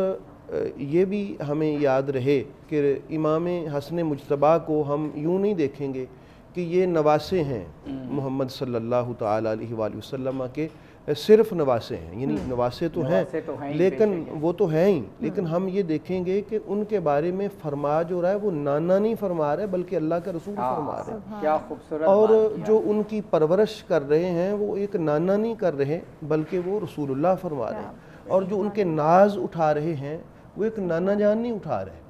یہ بھی ہمیں یاد رہے کہ امام حسن مجتبیٰ کو ہم یوں نہیں دیکھیں گے کہ یہ نواسے ہیں محمد صلی اللہ تعالیٰ علیہ وآلہ وسلم کے، صرف نواسے ہیں، یعنی نواسے تو ہیں لیکن وہ تو ہیں ہی، لیکن ہم یہ دیکھیں گے کہ ان کے بارے میں فرما جو رہا ہے وہ نانا نہیں فرما رہے بلکہ اللہ کا رسول فرما رہے ہیں، کیا خوبصورت، اور جو ان کی پرورش کر رہے ہیں وہ ایک نانا نہیں کر رہے بلکہ وہ رسول اللہ فرما رہے ہیں، اور جو ان کے ناز اٹھا رہے ہیں وہ ایک نانا جان نہیں اٹھا رہے۔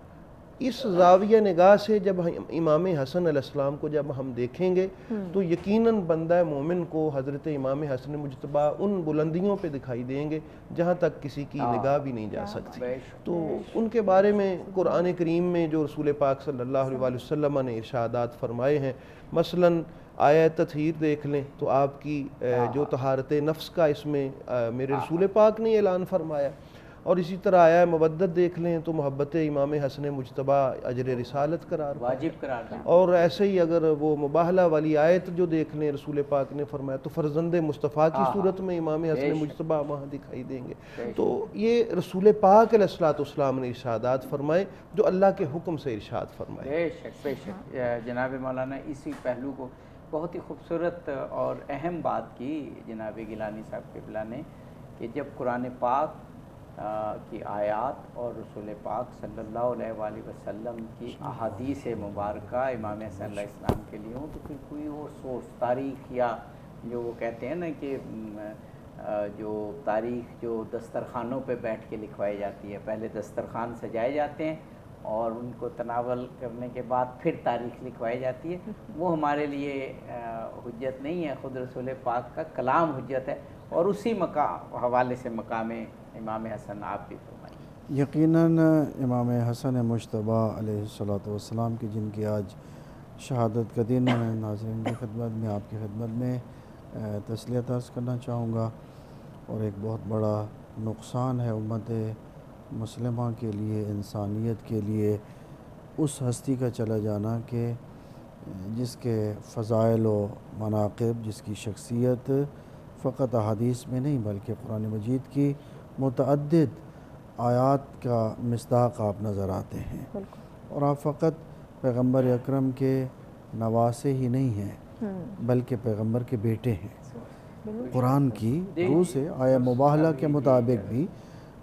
اس زاویہ نگاہ سے جب امام حسن علیہ السلام کو جب ہم دیکھیں گے تو یقیناً بندہ مومن کو حضرت امام حسن مجتبیٰ ان بلندیوں پہ دکھائی دیں گے جہاں تک کسی کی نگاہ بھی نہیں جا سکتی۔ تو ان کے بارے میں قرآن کریم میں جو رسول پاک صلی اللہ علیہ وآلہ وسلم نے ارشادات فرمائے ہیں، مثلاً آیہ تطہیر دیکھ لیں تو آپ کی جو طہارت نفس کا اس میں میرے رسول پاک نے اعلان فرمایا، اور اسی طرح آیا محبت دیکھ لیں تو محبت امام حسن مجتبیٰ اجر رسالت قرار واجب قرار دیں، اور ایسے ہی اگر وہ مباہلہ والی آیت جو دیکھ لیں رسول پاک نے فرمایا تو فرزند مصطفیٰ کی صورت میں امام حسن مجتبیٰ وہاں دکھائی دیں گے۔ تو یہ رسول پاک علیہ السلام نے ارشادات فرمائے جو اللہ کے حکم سے ارشاد فرمائے۔ بے شک بے شک، جناب مولانا اسی پہلو کو بہت ہی خوبصورت اور اہم بات کی جناب گیلانی صاحب قبلہ نے کہ جب قرآن پاک کی آیات اور رسول پاک صلی اللہ علیہ وآلہ وسلم کی احادیث مبارکہ امام حسن علیہ السلام کے لیے ہوں تو پھر کوئی وہ سورس تاریخ یا جو وہ کہتے ہیں نا کہ جو تاریخ جو دسترخوانوں پہ بیٹھ کے لکھوائی جاتی ہے، پہلے دسترخوان سجائے جاتے ہیں اور ان کو تناول کرنے کے بعد پھر تاریخ لکھوائی جاتی ہے، وہ ہمارے لیے حجت نہیں ہے، خود رسول پاک کا کلام حجت ہے، اور اسی حوالے سے مقام امام حسن آپ بھی فرمائیں۔ یقیناً امام حسن مجتبیٰ علیہ السلام کی جن کی آج شہادت کا دن ہے، ناظرین کی خدمت میں آپ کی خدمت میں تسلیت عرض کرنا چاہوں گا، اور ایک بہت بڑا نقصان ہے امت مسلمہ کے لیے، انسانیت کے لیے اس ہستی کا چلا جانا کہ جس کے فضائل و مناقب، جس کی شخصیت فقط احادیث میں نہیں بلکہ قرآن مجید کی متعدد آیات کا مصداق آپ نظر آتے ہیں، اور آپ فقط پیغمبر اکرم کے نواسے ہی نہیں ہیں بلکہ پیغمبر کے بیٹے ہیں۔ قرآن کی روح سے آیہ مباہلہ کے مطابق بھی،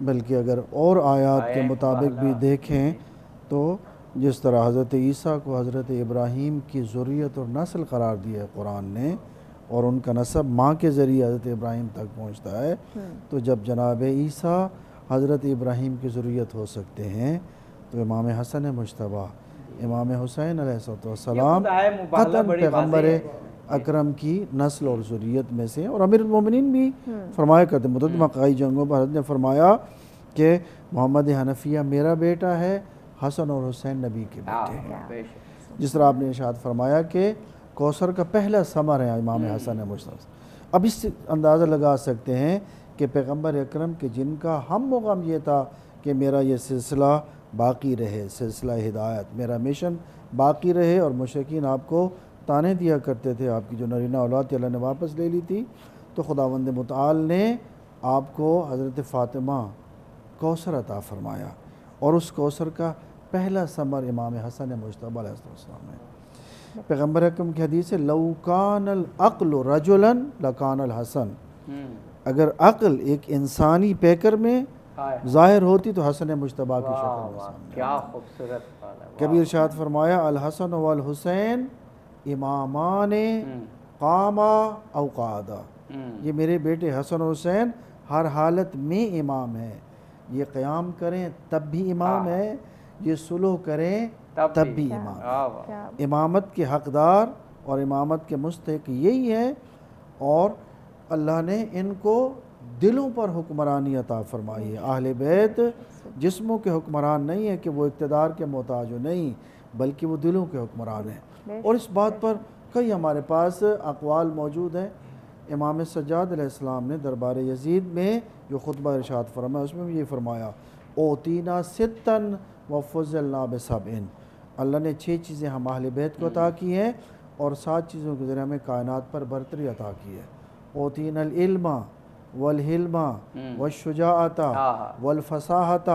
بلکہ اگر اور آیات کے مطابق بھی دیکھیں تو جس طرح حضرت عیسیٰ کو حضرت ابراہیم کی ذریت اور نسل قرار دیا ہے قرآن نے، اور ان کا نسب ماں کے ذریعے حضرت ابراہیم تک پہنچتا ہے، تو جب جناب عیسیٰ حضرت ابراہیم کی ذریت ہو سکتے ہیں تو امام حسن مجتبیٰ، امام حسین علیہ السلام قطعاً پیغمبر اکرم کی نسل اور ذریت میں سے، اور امیر المومنین بھی فرمایا کرتے ہیں، متعدد مقائی جنگوں پر حضرت نے فرمایا کہ محمد حنفیہ میرا بیٹا ہے، حسن اور حسین نبی کے بیٹے ہیں۔ جس طرح آپ نے ارشاد فرمایا کہ کوثر کا پہلا ثمر ہے امام حسن مجتبیٰ۔ اب اس سے اندازہ لگا سکتے ہیں کہ پیغمبر اکرم کے جن کا ہم مغم یہ تھا کہ میرا یہ سلسلہ باقی رہے، سلسلہ ہدایت، میرا مشن باقی رہے، اور مشرکین آپ کو تانے دیا کرتے تھے، آپ کی جو نرینہ اولاد تھی اللہ نے واپس لے لی تھی، تو خداوند متعال نے آپ کو حضرت فاطمہ کوثر عطا فرمایا، اور اس کوثر کا پہلا ثمر امام حسن مجتبیٰ علیہ السلام ہے۔ پیغمبر اکرم کی حدیث ہے لو کان العقل رجلا لکان الحسن، اگر عقل ایک انسانی پیکر میں ظاہر ہوتی تو حسن مجتبیٰ کی شکل میں سامنے کیا خوبصورت کبھی ارشاد فرمایا الحسن والحسین امامان قاما او قعدا، یہ میرے بیٹے حسن اور حسین ہر حالت میں امام ہیں، یہ قیام کریں تب بھی امام ہے، یہ سلو کریں تب بھی امام ہے۔ امامت کے حقدار اور امامت کے مستحق یہی ہے، اور اللہ نے ان کو دلوں پر حکمرانی عطا فرمائی ہے۔ اہل بیت جسموں کے حکمران نہیں ہیں کہ وہ اقتدار کے محتاج ہو، نہیں، بلکہ وہ دلوں کے حکمران ہیں، اور اس بات پر کئی ہمارے پاس اقوال موجود ہیں۔ امام سجاد علیہ السلام نے دربار یزید میں جو خطبہ ارشاد فرمایا اس میں بھی یہ فرمایا اوتینا ستن وفضلنا بسبعن، اللہ نے 6 چیزیں ہم اہل بیت کو عطا کی ہیں اور 7 چیزوں کے ذریعے ہمیں کائنات پر برتری عطا کی ہے۔ اوتینا العلم والحلم والشجاعت والفصاحت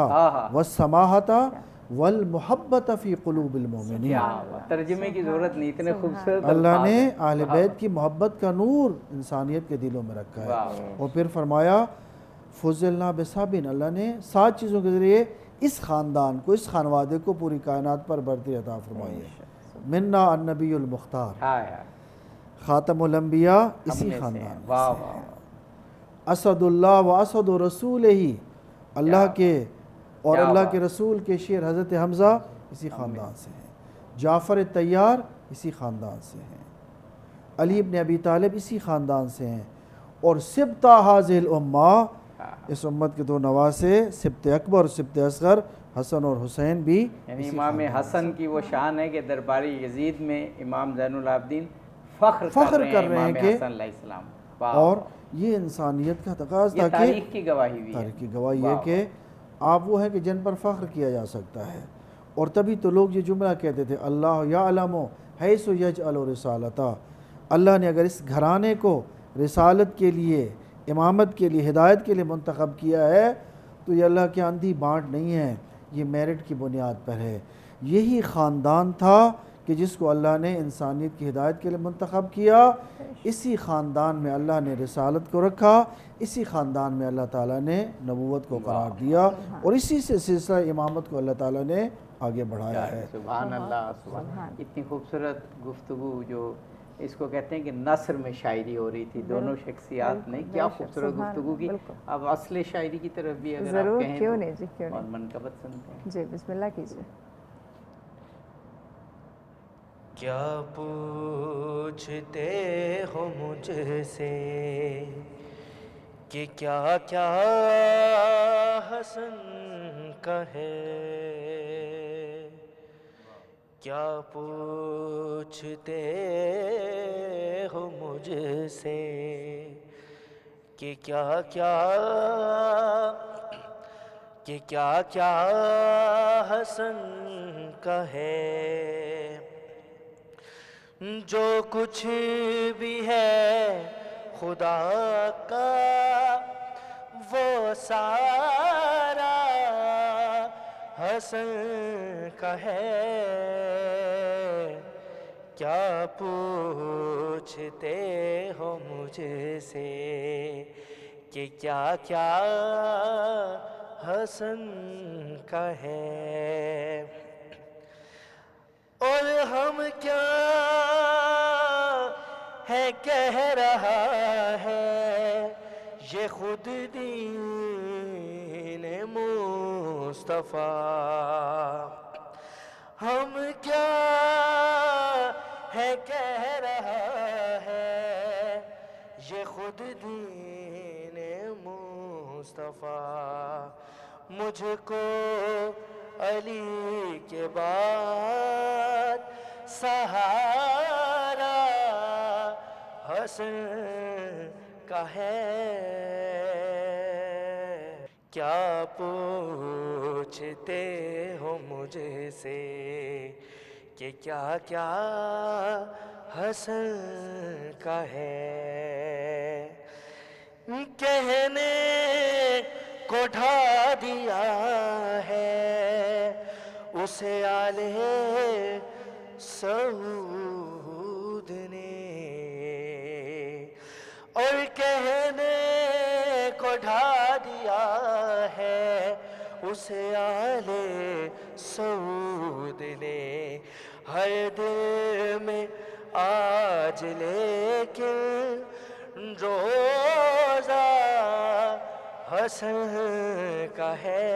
والسماحت والمحبت فی قلوب المومنین۔ ترجمے کی ضرورت نہیں، اتنے خوبصورت اللہ نے اہل بیت کی محبت کا نور انسانیت کے دلوں میں رکھا ہے، اور پھر فرمایا فضلنا بسبعن، اللہ نے 7 چیزوں کے ذریعے اس خاندان کو، اس خانوادے کو پوری کائنات پر برتری عطا فرمائی ہے۔ منا النبی المختار، خاتم الانبیاء اسی خاندان میں سے ہے۔ اسد اللہ و اسد رسول ہی، اللہ کے اور اللہ کے رسول کے شیر حضرت حمزہ اسی خاندان سے ہیں۔ جعفر طیار اسی خاندان سے ہیں۔ علی ابن ابی طالب اسی خاندان سے ہیں، اور سبطہ حاضر الامہ، اس امت کے 2 نواسے سبط اکبر اور سبط اصغر حسن اور حسین بھی، یعنی امام حسن کی وہ شان ہے کہ درباری یزید میں امام زین العابدین فخر کر رہے ہیں کہ حسن علیہ السلام، اور یہ انسانیت کا تقاضا تھا کہ تاریخ کی گواہی بھی ہے، تاریخ کی گواہی ہے کہ آپ وہ ہیں کہ جن پر فخر کیا جا سکتا ہے، اور تبھی تو لوگ یہ جملہ کہتے تھے اللہ یعلم حیث یجعل رسالتہ، اللہ نے اگر اس گھرانے کو رسالت کے لیے، امامت کے لیے، ہدایت کے لیے منتخب کیا ہے تو یہ اللہ کے اندھی بانٹ نہیں ہے، یہ میرٹ کی بنیاد پر ہے۔ یہی خاندان تھا کہ جس کو اللہ نے انسانیت کی ہدایت کے لیے منتخب کیا، اسی خاندان میں اللہ نے رسالت کو رکھا، اسی خاندان میں اللہ تعالیٰ نے نبوت کو قرار دیا، اور اسی سے سلسلہ امامت کو اللہ تعالیٰ نے آگے بڑھایا ہے۔ سبحان اللہ، سبحان، اتنی خوبصورت گفتگو، جو اس کو کہتے ہیں کہ نثر میں شاعری ہو رہی تھی، دونوں شخصیات نے کیا خوبصورت گفتگو کی۔ اب اصل شاعری کی طرف بھی اگر آپ کہیں کیوں نہیں جی، کیوں اور نہیں، منقبت سنتے ہیں۔ جی بسم اللہ کیجیے۔ کیا پوچھتے ہو مجھ سے کہ کیا کیا حسن کا ہے، کیا پوچھتے ہو مجھ سے کہ کیا کیا حسن کا ہے، جو کچھ بھی ہے خدا کا وہ سارا حسن کا ہے، کیا پوچھتے ہو مجھ سے کہ کیا کیا حسن کا ہے، اور ہم کیا ہے کہہ رہا ہے یہ خود دین مصطفیٰ، ہم کیا ہے کہہ رہا ہے یہ خود دین مصطفیٰ، مجھ کو علی کے بعد سہارا حسن کا ہے، کیا پوچھتے ہو مجھ سے کہ کیا کیا حسن کا ہے، کہنے کو ڈھا دیا ہے اسے آلِ سعود نے، اور کہنے کو ڈھا دیا ہے اسے آلِ سعود نے، ہر دل میں آج لیکن روزہ حسن کا ہے،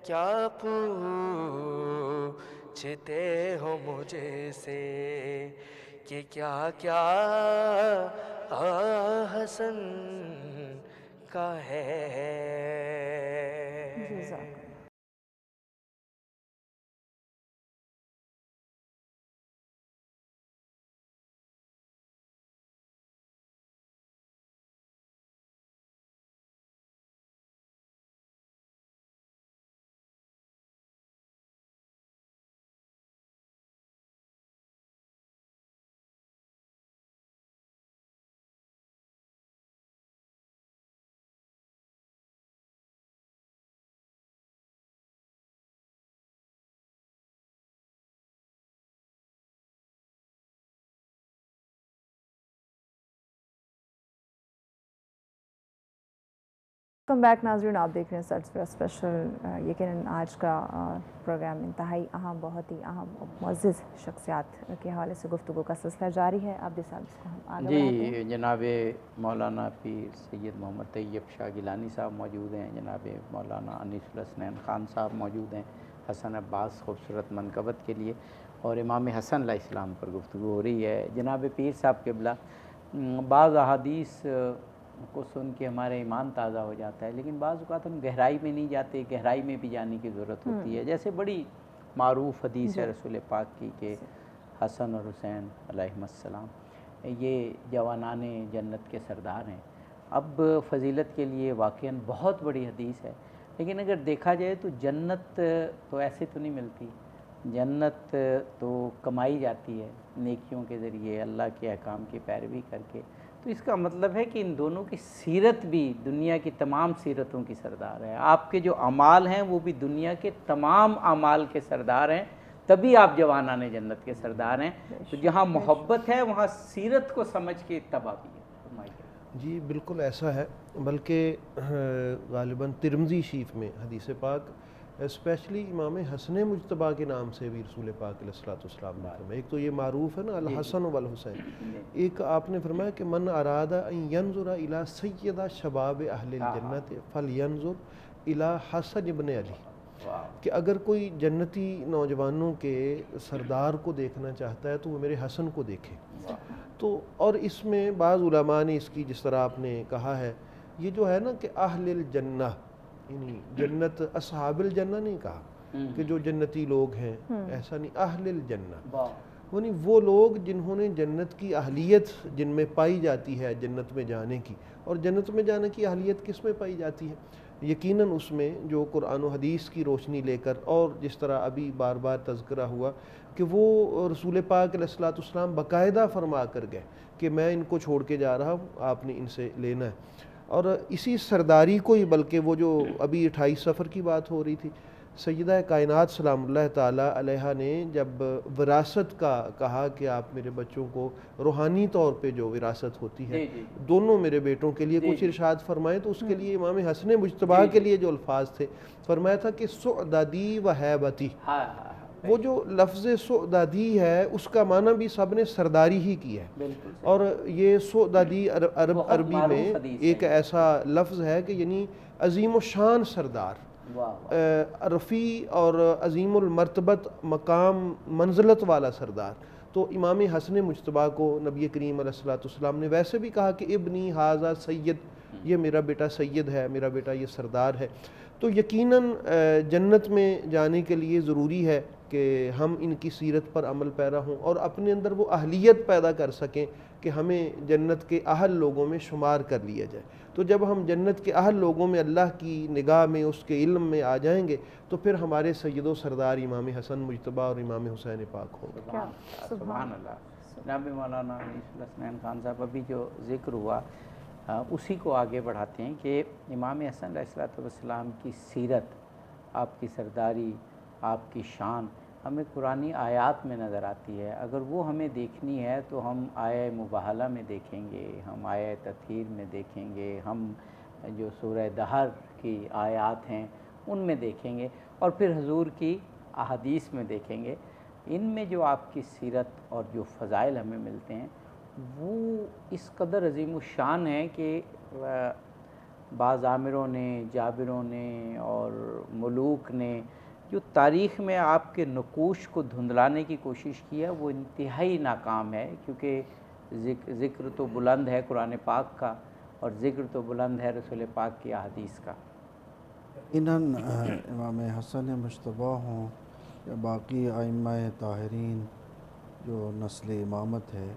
کیا پوچھتے ہو مجھ سے کہ کیا کیا حسن کا ہے۔ جزاک ویلکم بیک ناظرین، آپ دیکھ رہے ہیں سرسبرا اسپیشل۔ یقیناً آج کا پروگرام انتہائی اہم، بہت ہی اہم معزز شخصیات کے حوالے سے گفتگو کا سلسلہ جاری ہے۔ عبدی صاحب اس کو ہم آگے بڑھاتے ہیں۔ جی، جناب مولانا پیر سید محمد طیب شاہ گیلانی صاحب موجود ہیں، جناب مولانا انیس الحسنین خان صاحب موجود ہیں حسن عباس خوبصورت منقبت کے لیے، اور امام حسن علیہ السلام پر گفتگو ہو رہی ہے۔ جناب پیر صاحب قبلہ، بعض احادیث کو سن کے ہمارا ایمان تازہ ہو جاتا ہے، لیکن بعض اوقات ہم گہرائی میں نہیں جاتے، گہرائی میں بھی جانے کی ضرورت ہوتی ہے۔ جیسے بڑی معروف حدیث ہے رسول پاک کی کہ حسن اور حسین علیہم السلام یہ جوانان جنت کے سردار ہیں۔ اب فضیلت کے لیے واقعاً بہت بڑی حدیث ہے، لیکن اگر دیکھا جائے تو جنت تو ایسے تو نہیں ملتی، جنت تو کمائی جاتی ہے نیکیوں کے ذریعے، اللہ کے احکام کی پیروی کر کے۔ تو اس کا مطلب ہے کہ ان دونوں کی سیرت بھی دنیا کی تمام سیرتوں کی سردار ہے۔ آپ کے جو اعمال ہیں وہ بھی دنیا کے تمام اعمال کے سردار ہیں، تبھی آپ جوانان جنت کے سردار ہیں۔ تو جہاں محبت ہے وہاں سیرت کو سمجھ کے اتباع بھی ہے۔ جی بالکل ایسا ہے، بلکہ غالباً ترمذی شریف میں حدیث پاک اسپیشلی امام حسن مجتبیٰ کے نام سے بھی رسول پاک علیہ السلام نے فرمایا۔ ایک تو یہ معروف ہے نا الحسن والحسین، ایک آپ نے فرمایا کہ من اراد ان ینظر الی سید شباب اہل الجنت فلینظر الی حسن ابن علی، کہ اگر کوئی جنتی نوجوانوں کے سردار کو دیکھنا چاہتا ہے تو وہ میرے حسن کو دیکھے۔ تو اور اس میں بعض علماء نے اس کی، جس طرح آپ نے کہا ہے، یہ جو ہے نا کہ اہل الجنہ، یعنی جنت اصحاب الجنہ نہیں کہا کہ جو جنتی لوگ ہیں، ایسا نہیں، اہل الجنہ یعنی وہ لوگ جنہوں نے جنت کی اہلیت جن میں پائی جاتی ہے جنت میں جانے کی۔ اور جنت میں جانے کی اہلیت کس میں پائی جاتی ہے؟ یقیناً اس میں جو قرآن و حدیث کی روشنی لے کر، اور جس طرح ابھی بار بار تذکرہ ہوا کہ وہ رسول پاک علیہ السلام باقاعدہ فرما کر گئے کہ میں ان کو چھوڑ کے جا رہا ہوں، آپ نے ان سے لینا ہے۔ اور اسی سرداری کو ہی، بلکہ وہ جو ابھی 28 صفر کی بات ہو رہی تھی، سیدہ کائنات سلام اللہ تعالیٰ علیہ نے جب وراثت کا کہا کہ آپ میرے بچوں کو روحانی طور پہ جو وراثت ہوتی ہے دونوں میرے بیٹوں کے لیے کچھ ارشاد فرمائے، تو اس کے لیے امام حسن مجتبیٰ کے لیے جو الفاظ تھے، فرمایا تھا کہ سعدادی و ہیبتی، وہ جو لفظ سعدادی ہے اس کا معنی بھی سب نے سرداری ہی کی ہے، بالکل اور یہ سعدادی عربی میں معروف حدیث ایک ایسا لفظ ہے کہ یعنی عظیم الشان سردار، رفیع اور عظیم المرتبت مقام منزلت والا سردار۔ تو امام حسن مجتبیٰ کو نبی کریم علیہ السلام نے ویسے بھی کہا کہ ابنی ھذا سید، یہ میرا بیٹا سید ہے، میرا بیٹا یہ سردار ہے۔ تو یقیناً جنت میں جانے کے لیے ضروری ہے کہ ہم ان کی سیرت پر عمل پیرا ہوں اور اپنے اندر وہ اہلیت پیدا کر سکیں کہ ہمیں جنت کے اہل لوگوں میں شمار کر لیا جائے۔ تو جب ہم جنت کے اہل لوگوں میں اللہ کی نگاہ میں، اس کے علم میں آ جائیں گے تو پھر ہمارے سید و سردار امام حسن مجتبیٰ اور امام حسین پاک ہوں گے۔ سبحان اللہ۔ جناب مولانا انیس الحسنین خان صاحب، ابھی جو ذکر ہوا اسی کو آگے بڑھاتے ہیں کہ امام حسن علیہ السلام کی سیرت، آپ کی سرداری، آپ کی شان ہمیں قرآنی آیات میں نظر آتی ہے۔ اگر وہ ہمیں دیکھنی ہے تو ہم آیہ مباہلہ میں دیکھیں گے، ہم آیہ تطہیر میں دیکھیں گے، ہم جو سورہ دہر کی آیات ہیں ان میں دیکھیں گے، اور پھر حضور کی احادیث میں دیکھیں گے۔ ان میں جو آپ کی سیرت اور جو فضائل ہمیں ملتے ہیں وہ اس قدر عظیم الشان ہے کہ بعض عامروں نے، جابروں نے اور ملوک نے جو تاریخ میں آپ کے نقوش کو دھندلانے کی کوشش کی ہے وہ انتہائی ناکام ہے، کیونکہ ذکر تو بلند ہے قرآن پاک کا، اور ذکر تو بلند ہے رسول پاک کی احادیث کا۔ یقیناً امام حسن مجتبیٰ ہوں یا باقی ائمہ طاہرین جو نسل امامت ہے،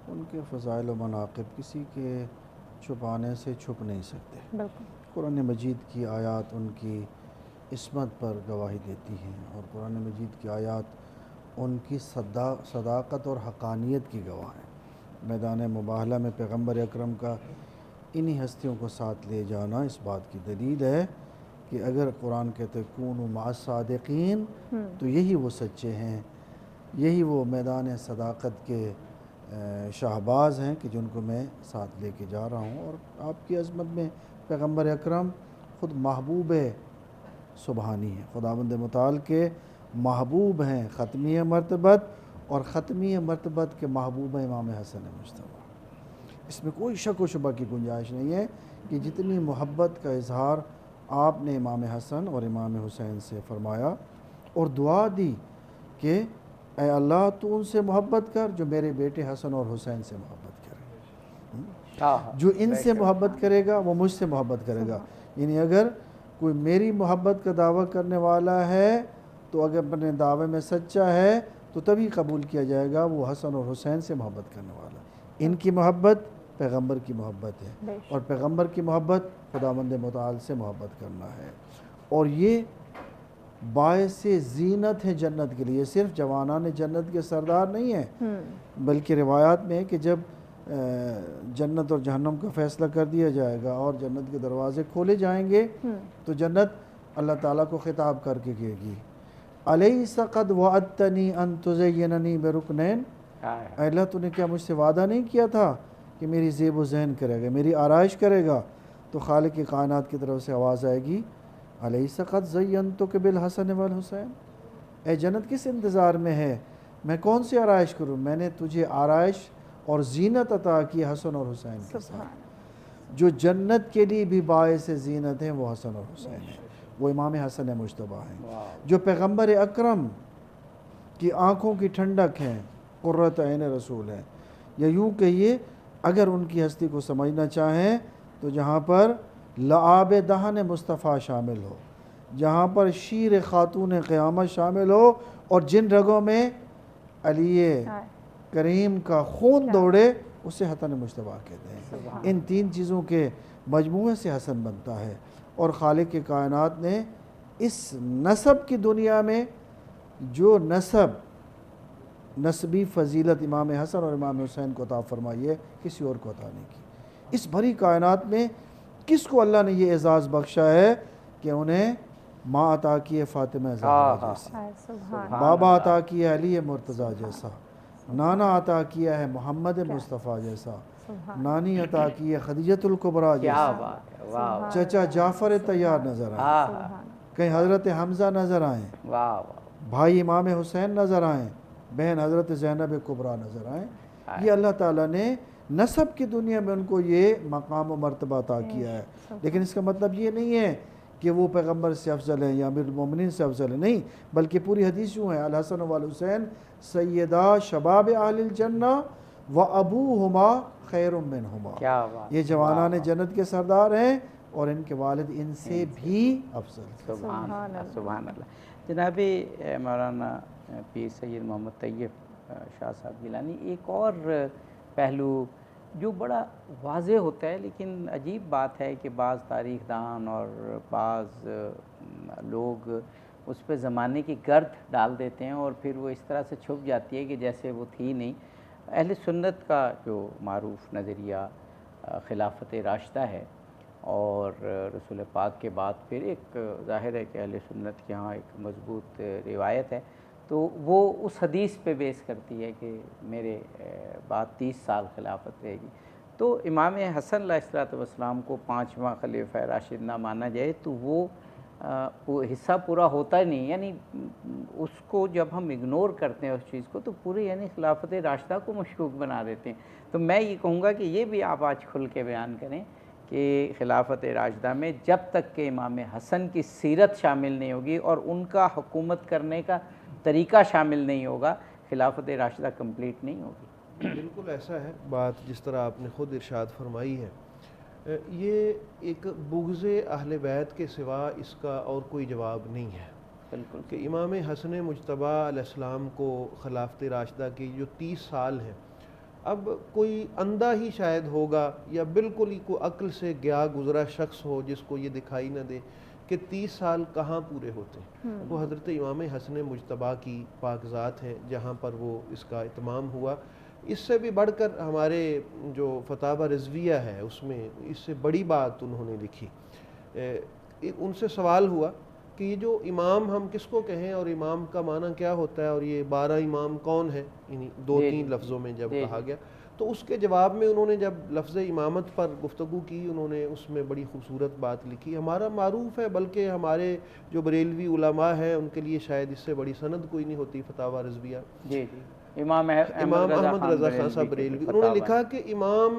ان کے فضائل و مناقب کسی کے چھپانے سے چھپ نہیں سکتے۔ بالکل قرآن مجید کی آیات ان کی عصمت پر گواہی دیتی ہیں، اور قرآن مجید کی آیات ان کی صداقت اور حقانیت کی گواہ ہیں۔ میدان مباہلہ میں پیغمبر اکرم کا انہی ہستیوں کو ساتھ لے جانا اس بات کی دلیل ہے کہ اگر قرآن کہتے کونوا مع الصادقین تو یہی وہ سچے ہیں، یہی وہ میدان صداقت کے شہباز ہیں کہ جن کو میں ساتھ لے کے جا رہا ہوں۔ اور آپ کی عظمت میں پیغمبر اکرم خود محبوب سبحانی ہیں، خداوند متعال کے محبوب ہیں، ختمی مرتبت، اور ختمی مرتبت کے محبوب امام حسن مجتبیٰ۔ اس میں کوئی شک و شبہ کی گنجائش نہیں ہے کہ جتنی محبت کا اظہار آپ نے امام حسن اور امام حسین سے فرمایا اور دعا دی کہ اے اللہ تو ان سے محبت کر جو میرے بیٹے حسن اور حسین سے محبت کرے، جو ان سے محبت کرے گا وہ مجھ سے محبت کرے گا۔ یعنی اگر کوئی میری محبت کا دعویٰ کرنے والا ہے تو اگر اپنے دعوے میں سچا ہے تو تبھی قبول کیا جائے گا وہ حسن اور حسین سے محبت کرنے والا۔ ان کی محبت پیغمبر کی محبت ہے، اور پیغمبر کی محبت خداوند متعال سے محبت کرنا ہے، اور یہ باعث زینت ہے جنت کے لیے۔ صرف جوانان جنت کے سردار نہیں ہیں، بلکہ روایات میں ہے کہ جب جنت اور جہنم کا فیصلہ کر دیا جائے گا اور جنت کے دروازے کھولے جائیں گے تو جنت اللہ تعالیٰ کو خطاب کر کے کہے گی الیس قد وعدتنی ان تزیننی برکنین، اے اللہ تو نے کیا مجھ سے وعدہ نہیں کیا تھا کہ میری زیب و زین کرے گا، میری آرائش کرے گا؟ تو خالق کائنات کی طرف سے آواز آئے گی الیس قد زینتک بالحسن والحسین، اے جنت کس انتظار میں ہے، میں کون سی آرائش کروں؟ میں نے تجھے آرائش اور زینت عطا کی حسن اور حسین کے ساتھ۔ جو جنت کے لیے بھی باعث زینت ہیں وہ حسن اور حسین ہیں، وہ امام حسن مجتبیٰ ہیں، جو پیغمبر اکرم کی آنکھوں کی ٹھنڈک ہیں، قرۃ عین رسول ہیں۔ یا یوں کہیے اگر ان کی ہستی کو سمجھنا چاہیں تو جہاں پر لعاب دہن مصطفیٰ شامل ہو، جہاں پر شیر خاتون قیامت شامل ہو، اور جن رگوں میں علی کریم کا خون دوڑے اسے حسن مجتبیٰ کہتے ہیں۔ ان تین چیزوں کے مجموعے سے حسن بنتا ہے، اور خالق کائنات نے اس نسب کی دنیا میں جو نسبی فضیلت امام حسن اور امام حسین کو عطا فرمائی ہے کسی اور کو عطا نہیں کی۔ اس بھری کائنات میں کس کو اللہ نے یہ اعزاز بخشا ہے کہ انہیں ماں عطا کی ہے فاطمہ زہرا جیسی، بابا عطا کیا ہے علی مرتضیٰ جیسا، نانا عطا کیا ہے محمد مصطفیٰ جیسا، نانی عطا کی ہے خدیجۃ الکبریٰ جیسا، چچا جعفر طیار نظر آئے، کہیں حضرت حمزہ نظر آئیں، بھائی امام حسین نظر آئیں، بہن حضرت زینب کبریٰ نظر آئیں، یہ اللہ تعالیٰ نے نسب کی دنیا میں ان کو یہ مقام و مرتبہ عطا کیا ہے۔ لیکن اس کا مطلب یہ نہیں ہے کہ وہ پیغمبر سے افضل ہیں یا امیر المومنین سے افضل ہیں، نہیں، بلکہ پوری حدیث یوں ہے، الحسن والحسین سیدہ شباب اہل الجنہ و ابوہما خیر منہما، کیا بات، یہ جوانان جنت کے سردار ہیں اور ان کے والد ان سے بھی افضل ہیں۔ سبحان اللہ، سبحان اللہ۔ جناب مولانا پیر سید محمد طیب شاہ صاحب گیلانی، ایک اور پہلو جو بڑا واضح ہوتا ہے لیکن عجیب بات ہے کہ بعض تاریخ دان اور بعض لوگ اس پہ زمانے کی گرد ڈال دیتے ہیں اور پھر وہ اس طرح سے چھپ جاتی ہے کہ جیسے وہ تھی نہیں۔ اہل سنت کا جو معروف نظریہ خلافت راشدہ ہے، اور رسول پاک کے بعد پھر ایک ظاہر ہے کہ اہل سنت کے ہاں ایک مضبوط روایت ہے، تو وہ اس حدیث پہ بیس کرتی ہے کہ میرے بعد 30 سال خلافت رہے گی۔ تو امام حسن علیہ السلام کو 5واں خلیفہ راشد نہ مانا جائے تو وہ حصہ پورا ہوتا ہی نہیں، یعنی اس کو جب ہم اگنور کرتے ہیں اس چیز کو تو پورے یعنی خلافت راشدہ کو مشکوک بنا دیتے ہیں۔ تو میں یہ کہوں گا کہ یہ بھی آپ آج کھل کے بیان کریں کہ خلافت راشدہ میں جب تک کہ امام حسن کی سیرت شامل نہیں ہوگی اور ان کا حکومت کرنے کا طریقہ شامل نہیں ہوگا، خلافت راشدہ کمپلیٹ نہیں ہوگی۔ بالکل ایسا ہے بات جس طرح آپ نے خود ارشاد فرمائی ہے، یہ ایک بغض اہل بیت کے سوا اس کا اور کوئی جواب نہیں ہے، بالکل کہ امام حسن مجتبیٰ علیہ السلام کو خلافت راشدہ کی جو 30 سال ہیں، اب کوئی اندھا ہی شاید ہوگا یا بالکل ہی کوئی عقل سے گیا گزرا شخص ہو جس کو یہ دکھائی نہ دے کہ 30 سال کہاں پورے ہوتے ہیں۔ وہ حضرت امام حسن مجتبیٰ کی پاک ذات ہے جہاں پر وہ اس کا اتمام ہوا۔ اس سے بھی بڑھ کر ہمارے جو فتاوی رضویہ ہے اس میں اس سے بڑی بات انہوں نے لکھی۔ ان سے سوال ہوا کہ یہ جو امام ہم کس کو کہیں اور امام کا معنی کیا ہوتا ہے اور یہ 12 امام کون ہیں، یعنی 2-3 لفظوں میں جب کہا گیا تو اس کے جواب میں انہوں نے جب لفظ امامت پر گفتگو کی انہوں نے اس میں بڑی خوبصورت بات لکھی۔ ہمارا معروف ہے، بلکہ ہمارے جو بریلوی علماء ہیں ان کے لیے شاید اس سے بڑی سند کوئی نہیں ہوتی فتاوی رضویہ۔ امام احمد رضا خان صاحب بریلوی، انہوں نے لکھا کہ امام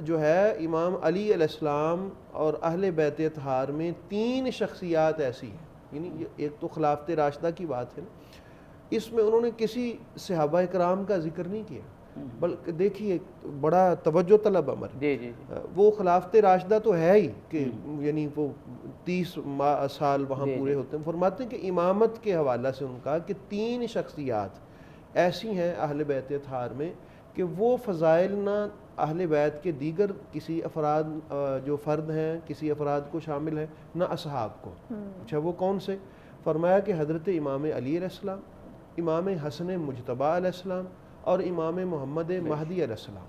جو ہے امام علی علیہ السلام اور اہل بیت اطہار میں 3 شخصیات ایسی ہیں، یعنی ایک تو خلافت راشدہ کی بات ہے نا، اس میں انہوں نے کسی صحابہ کرام کا ذکر نہیں کیا، بلکہ دیکھیے بڑا توجہ طلب امر، وہ خلافت راشدہ تو ہے ہی کہ یعنی وہ 30 سال وہاں پورے ہوتے ہیں۔ فرماتے ہیں کہ امامت کے حوالہ سے ان کا کہ 3 شخصیات ایسی ہیں اہل بیت اطہار میں کہ وہ فضائل نہ اہل بیت کے دیگر کسی افراد جو فرد ہیں کسی افراد کو شامل ہیں نہ اصحاب کو۔ اچھا وہ کون سے؟ فرمایا کہ حضرت امام علی علیہ السلام، امام حسن مجتبیٰ علیہ السلام اور امام محمد مہدی علیہ السلام،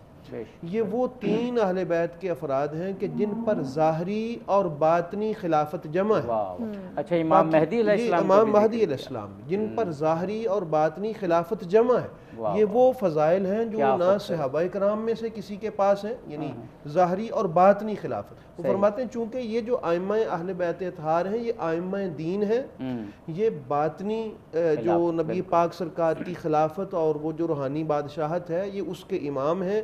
یہ وہ 3 اہل بیت کے افراد ہیں کہ جن پر ظاہری اور باطنی خلافت جمع ہے۔ اچھا امام مہدی علیہ السلام، امام مہدی علیہ السلام جن پر ظاہری اور باطنی خلافت جمع ہے، یہ وہ فضائل ہیں جو نہ صحابہ کرام میں سے کسی کے پاس ہیں، یعنی ظاہری اور باطنی خلافت۔ وہ فرماتے ہیں چونکہ یہ جو ائمہ اہل بیت اطہار ہیں یہ ائمہ دین ہیں، یہ باطنی جو نبی پاک سرکار کی خلافت اور وہ جو روحانی بادشاہت ہے یہ اس کے امام ہیں،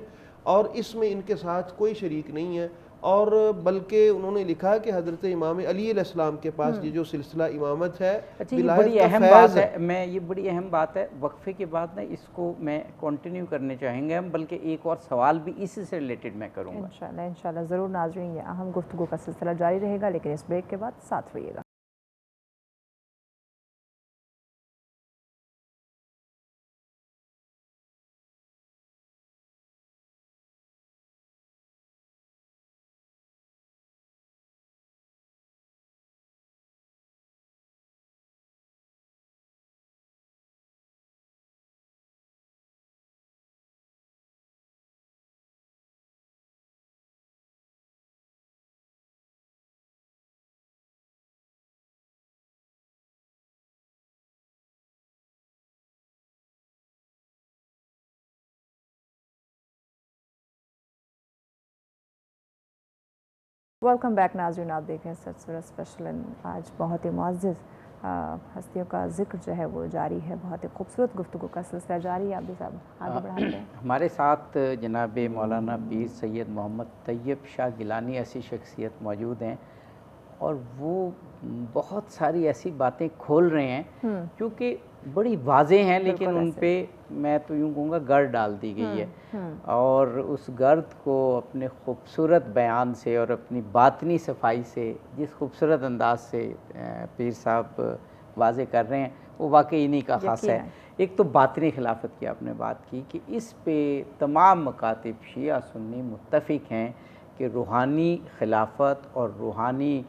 اور اس میں ان کے ساتھ کوئی شریک نہیں ہے۔ اور بلکہ انہوں نے لکھا کہ حضرت امام علی علیہ السلام کے پاس یہ جو سلسلہ امامت ہے بڑی اہم بات ہے، میں یہ بڑی اہم بات ہے، وقفے کے بعد نا اس کو میں کنٹینیو کرنے چاہیں گے ہم، بلکہ ایک اور سوال بھی اسی سے ریلیٹڈ میں کروں گا انشاءاللہ ضرور ناظرین، یہ اہم گفتگو کا سلسلہ جاری رہے گا، لیکن اس بریک کے بعد ساتھ رہیے گا۔ ویلکم بیک ناظرین، آپ دیکھ رہے ہیں سچ سورہ اسپیشل۔ آج بہت ہی معزز ہستیوں کا ذکر جو ہے وہ جاری ہے، بہت ہی خوبصورت گفتگو کا سلسلہ جاری ہے۔ عابدی صاحب آگے بڑھاتے ہیں۔ ہمارے ساتھ جناب مولانا پیر سید محمد طیب شاہ گیلانی ایسی شخصیت موجود ہیں، اور وہ بہت ساری ایسی باتیں کھول رہے ہیں کیونکہ بڑی واضح ہیں، لیکن ان پہ میں تو یوں کہوں گا گرد ڈال دی گئی ہے، اور اس گرد کو اپنے خوبصورت بیان سے اور اپنی باطنی صفائی سے جس خوبصورت انداز سے پیر صاحب واضح کر رہے ہیں وہ واقعی انہی کا خاص ہے۔ ایک تو باطنی خلافت کی آپ نے بات کی کہ اس پہ تمام مکاتب شیعہ سنی متفق ہیں کہ روحانی خلافت اور روحانی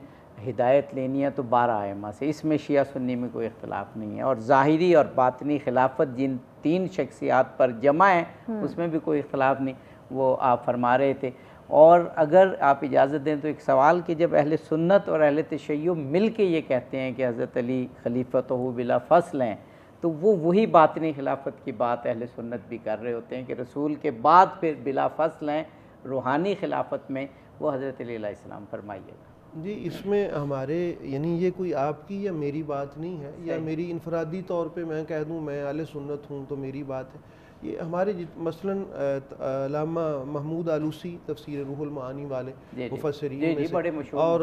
ہدایت لینی ہے تو 12 ائمہ سے، اس میں شیعہ سنی میں کوئی اختلاف نہیں ہے، اور ظاہری اور باطنی خلافت جن 3 شخصیات پر جمع ہے اس میں بھی کوئی اختلاف نہیں، وہ آپ فرما رہے تھے۔ اور اگر آپ اجازت دیں تو ایک سوال کہ جب اہل سنت اور اہل تشیع مل کے یہ کہتے ہیں کہ حضرت علی خلیفتہ بلا فصل ہیں، تو وہ وہی باطنی خلافت کی بات اہل سنت بھی کر رہے ہوتے ہیں کہ رسول کے بعد پھر بلا فصل ہیں روحانی خلافت میں، وہ حضرت علی علیہ السلام فرمائیے گا۔ جی اس میں ہمارے یعنی یہ کوئی آپ کی یا میری بات نہیں ہے، یا میری انفرادی طور پہ میں کہہ دوں میں اہل سنت ہوں تو میری بات ہے، یہ ہمارے مثلاً علامہ محمود آلوسی تفسیر روح المعانی والے مفسرین میں سے، اور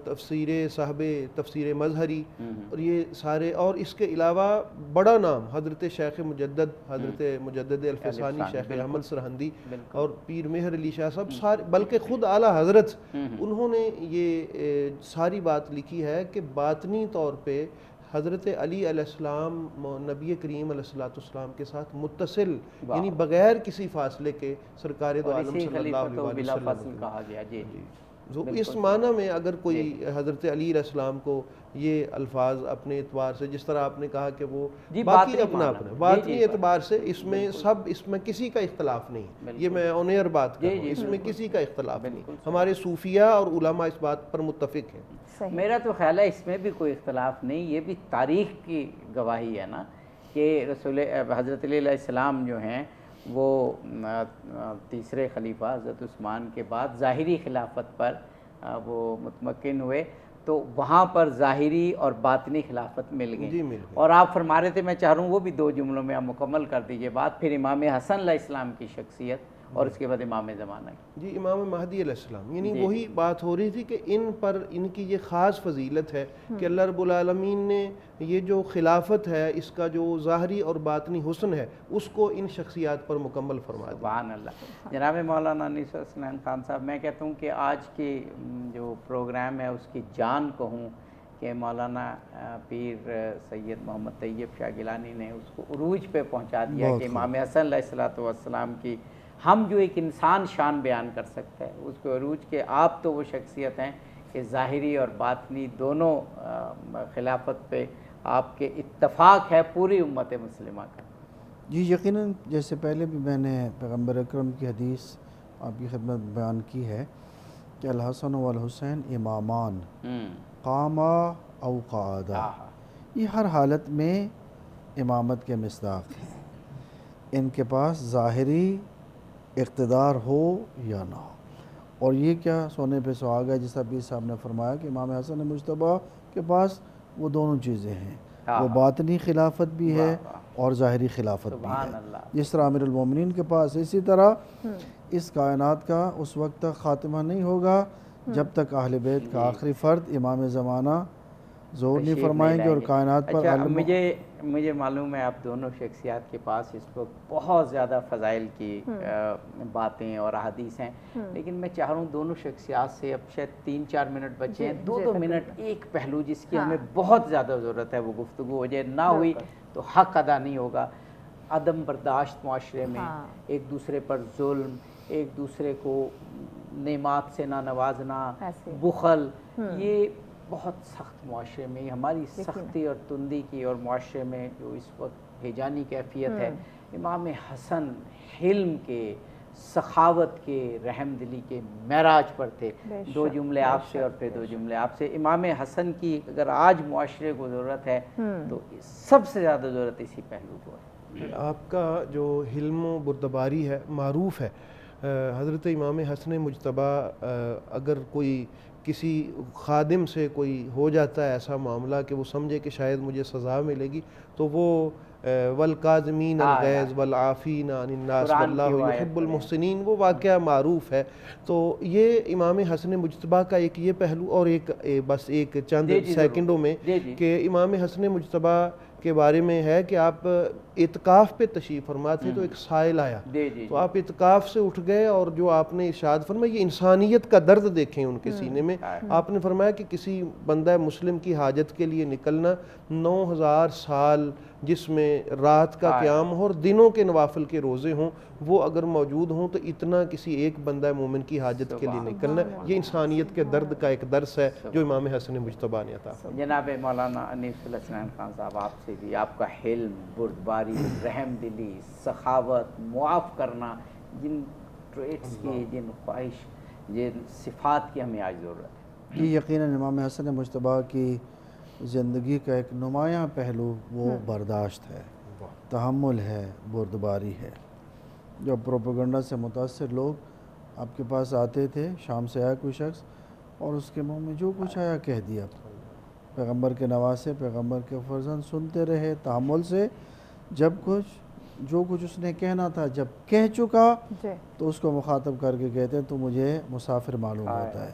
تفسیر صاحب تفسیر مظہری، اور یہ سارے، اور اس کے علاوہ بڑا نام حضرت شیخ مجدد حضرت مجدد الفسانی شیخ احمد سرہندی اور پیر مہر علی شاہ صاحب، سارے بلکہ خود اعلیٰ حضرت انہوں نے یہ ساری بات لکھی ہے کہ باطنی طور پہ حضرت علی علیہ السلام نبی کریم علیہ السلام کے ساتھ متصل، یعنی بغیر کسی فاصلے کے سرکار دو عالم صلی اللہ علیہ وسلم کہا گیا۔ جی اس معنی میں اگر کوئی حضرت علی علیہ السلام کو یہ الفاظ اپنے اعتبار سے، جس طرح آپ نے کہا کہ وہ باقی اپنا اپنا باطنی اعتبار سے اس میں کسی کا اختلاف نہیں، یہ میں آن ایئر بات کر رہا ہوں، اس میں کسی کا اختلاف نہیں، ہمارے صوفیاء اور علماء اس بات پر متفق ہیں۔ میرا تو خیال ہے اس میں بھی کوئی اختلاف نہیں، یہ بھی تاریخ کی گواہی ہے نا کہ رسول حضرت علی علیہ السلام جو ہیں وہ تیسرے خلیفہ حضرت عثمان کے بعد ظاہری خلافت پر وہ متمکن ہوئے، تو وہاں پر ظاہری اور باطنی خلافت مل گئی، اور آپ فرما رہے تھے، میں چاہ رہا ہوں وہ بھی 2 جملوں میں آپ مکمل کر دیجئے بات، پھر امام حسن علیہ السلام کی شخصیت اور اس کے بعد امام زمانہ کی۔ جی امام مہدی علیہ السلام، یعنی وہی بات ہو رہی تھی کہ ان پر ان کی یہ خاص فضیلت ہے کہ اللہ رب العالمین نے یہ جو خلافت ہے اس کا جو ظاہری اور باطنی حسن ہے اس کو ان شخصیات پر مکمل فرما دیا۔ سبحان اللہ۔ جناب مولانا انیس حسنین خان صاحب، میں کہتا ہوں کہ آج کی جو پروگرام ہے اس کی جان کہوں کہ مولانا پیر سید محمد طیب شاہ گیلانی نے اس کو عروج پہ پہنچا دیا کہ امام حسن علیہ السلام کی ہم جو ایک انسان شان بیان کر سکتا ہے اس کو عروج کے، آپ تو وہ شخصیت ہیں کہ ظاہری اور باطنی دونوں خلافت پہ آپ کے اتفاق ہے پوری امت مسلمہ کا۔ جی یقیناً، جیسے پہلے بھی میں نے پیغمبر اکرم کی حدیث آپ کی خدمت بیان کی ہے کہ الحسن والحسین امامان قاما او قعدا، یہ ہر حالت میں امامت کے مصداق ہیں، ان کے پاس ظاہری اقتدار ہو یا نہ ہو، اور یہ کیا سونے پہ سہاگا ہے، جس طرح پیر صاحب نے فرمایا کہ امام حسن مجتبیٰ کے پاس وہ دونوں چیزیں ہیں، وہ باطنی خلافت بھی ہے اور ظاہری خلافت بھی ہے، جس طرح امیر المومنین کے پاس۔ اسی طرح اس کائنات کا اس وقت تک خاتمہ نہیں ہوگا جب تک اہل بیت کا آخری فرد امام زمانہ ظہور نہیں فرمائیں گے، اور کائنات پر علم۔ مجھے معلوم ہے آپ دونوں شخصیات کے پاس اس وقت بہت زیادہ فضائل کی باتیں اور احادیث ہیں، لیکن میں چاہ رہا ہوں دونوں شخصیات سے اب شاید 3-4 منٹ بچے ہیں، 2 منٹ ایک پہلو جس کی ہمیں بہت زیادہ ضرورت ہے وہ گفتگو ہو جائے، نہ ہوئی تو حق ادا نہیں ہوگا۔ عدم برداشت معاشرے میں، ایک دوسرے پر ظلم، ایک دوسرے کو نعمات سے نہ نوازنا، بخل، یہ بہت سخت معاشرے میں ہماری سختی اور تندی کی، اور معاشرے میں جو اس وقت ہیجانی کیفیت ہے، امام حسن حلم کے، سخاوت کے، رحم دلی کے معراج پر تھے۔ 2 جملے آپ سے اور پھر 2 جملے آپ سے۔ امام حسن کی اگر آج معاشرے کو ضرورت ہے تو سب سے زیادہ ضرورت اسی پہلو کو ہے۔ آپ کا جو حلم و بردباری ہے معروف ہے، حضرت امام حسن مجتبیٰ اگر کوئی کسی خادم سے کوئی ہو جاتا ہے ایسا معاملہ کہ وہ سمجھے کہ شاید مجھے سزا ملے گی، تو وہ والکاظمین الغیظ والعافین عن الناس واللہ یحب المحسنین، وہ واقعہ معروف ہے۔ تو یہ امام حسن مجتبیٰ کا ایک یہ پہلو، اور ایک بس ایک چند سیکنڈوں میں کہ امام حسن مجتبیٰ کے بارے میں ہے کہ آپ اعتکاف پہ تشریف فرما تھے تو ایک سائل آیا، تو آپ اعتکاف سے اٹھ گئے، اور جو آپ نے ارشاد فرمایا، یہ انسانیت کا درد دیکھیں ان کے سینے میں۔ آپ نے فرمایا کہ کسی بندہ مسلم کی حاجت کے لیے نکلنا 9000 سال جس میں رات کا قیام ہو اور دنوں کے نوافل کے روزے ہوں، وہ اگر موجود ہوں تو اتنا کسی ایک بندہ مومن کی حاجت کے لیے نکلنا، یہ انسانیت کے درد کا ایک درس ہے جو امام حسن مجتبیٰ نے عطا فرمایا۔ جناب مولانا انیس الحسنین خان صاحب، آپ سے بھی آپ کا حلم، بردباری، رحم دلی، سخاوت، معاف کرنا، جن ٹریٹس کی، جن خواہش، جن صفات کی ہمیں آج ضرورت ہے۔ یہ یقیناً امام حسن مجتبیٰ کی زندگی کا ایک نمایاں پہلو وہ برداشت ہے، تحمل ہے، بردباری ہے۔ جب پروپیگنڈا سے متاثر لوگ آپ کے پاس آتے تھے، شام سے آیا کوئی شخص اور اس کے منہ میں جو کچھ آیا کہہ دیا، پیغمبر کے نواسے، پیغمبر کے فرزند سنتے رہے تحمل سے، جب جو کچھ اس نے کہنا تھا جب کہہ چکا تو اس کو مخاطب کر کے کہتے ہیں تو مجھے مسافر معلوم ہوتا ہے۔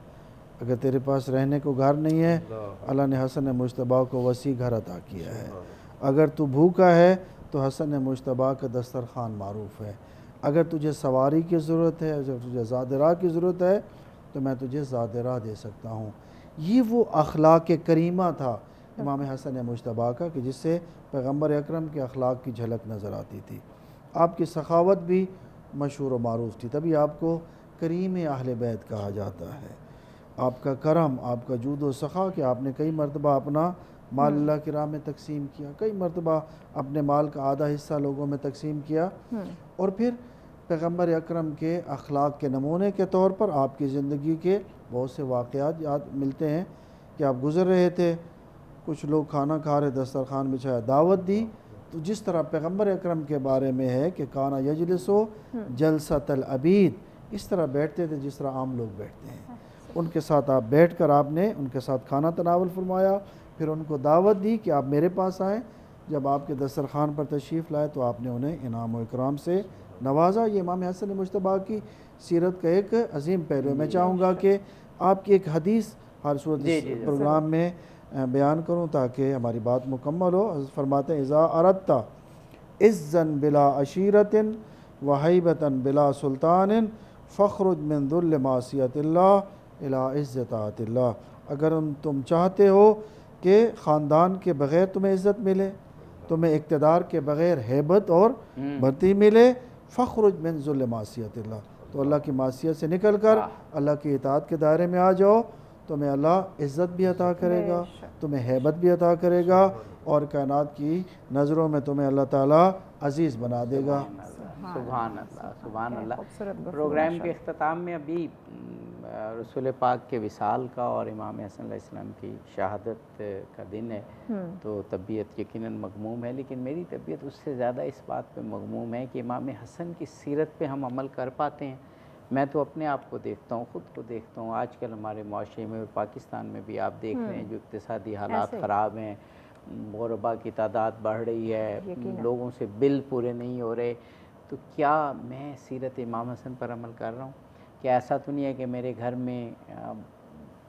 اگر تیرے پاس رہنے کو گھر نہیں ہے، اللہ نے حسن مجتبیٰ کو وسیع گھر عطا کیا ہے۔ اگر تو بھوکا ہے تو حسن مجتبیٰ کا دسترخوان معروف ہے۔ اگر تجھے سواری کی ضرورت ہے، اگر تجھے زاد راہ کی ضرورت ہے تو میں تجھے زاد راہ دے سکتا ہوں۔ یہ وہ اخلاق کریمہ تھا امام حسن مجتبیٰ کا کہ جس سے پیغمبر اکرم کے اخلاق کی جھلک نظر آتی تھی۔ آپ کی سخاوت بھی مشہور و معروف تھی، تبھی آپ کو کریم اہل بیت کہا جاتا ہے۔ آپ کا کرم، آپ کا جود و سخا کہ آپ نے کئی مرتبہ اپنا مال اللہ کی راہ میں تقسیم کیا، کئی مرتبہ اپنے مال کا آدھا حصہ لوگوں میں تقسیم کیا، اور پھر پیغمبر اکرم کے اخلاق کے نمونے کے طور پر آپ کی زندگی کے بہت سے واقعات یاد ملتے ہیں کہ آپ گزر رہے تھے، کچھ لوگ کھانا کھا رہے، دسترخوان بچھایا، دعوت دی، تو جس طرح پیغمبر اکرم کے بارے میں ہے کہ کانا یجلسو جلسۃ العبید، اس طرح بیٹھتے تھے جس طرح عام لوگ بیٹھتے ہیں۔ ان کے ساتھ آپ بیٹھ کر آپ نے ان کے ساتھ کھانا تناول فرمایا، پھر ان کو دعوت دی کہ آپ میرے پاس آئیں۔ جب آپ کے دسترخوان پر تشریف لائے تو آپ نے انہیں انعام و اکرام سے نوازا۔ یہ امام حسن مجتبیٰ کی سیرت کا ایک عظیم پہلو ہے۔ میں چاہوں گا کہ آپ کی ایک حدیث ہر صورت اس پروگرام میں بیان کروں تاکہ ہماری بات مکمل ہو۔ حضرت فرماتے ہیں اذا اردت عزا بلا عشیرت وحیبتا بلا سلطان فخرج من ذل معصیت اللہ الى عز طاعت اللہ۔ اگر تم چاہتے ہو کہ خاندان کے بغیر تمہیں عزت ملے، تمہیں اقتدار کے بغیر ہیبت اور بھرتی ملے، فخرج من ذل معصیت اللہ، تو اللہ کی معصیت سے نکل کر اللہ کی اطاعت کے دائرے میں آ جاؤ، تمہیں اللہ عزت بھی عطا کرے گا، تمہیں ہیبت بھی عطا کرے گا، اور کائنات کی نظروں میں تمہیں اللہ تعالیٰ عزیز بنا دے گا۔ سبحان اللہ، سبحان اللہ۔ پروگرام کے اختتام میں ابھی رسول پاک کے وصال کا اور امام حسن علیہ السلام کی شہادت کا دن ہے، تو طبیعت یقیناً مغموم ہے، لیکن میری طبیعت اس سے زیادہ اس بات پہ مغموم ہے کہ امام حسن کی سیرت پہ ہم عمل کر پاتے ہیں۔ میں تو اپنے آپ کو دیکھتا ہوں، خود کو دیکھتا ہوں، آج کل ہمارے معاشرے میں اور پاکستان میں بھی آپ دیکھ رہے ہیں جو اقتصادی حالات خراب ہیں، غربا کی تعداد بڑھ رہی ہے، لوگوں سے بل پورے نہیں ہو رہے، تو کیا میں سیرت امام حسن پر عمل کر رہا ہوں؟ کہ ایسا تو نہیں ہے کہ میرے گھر میں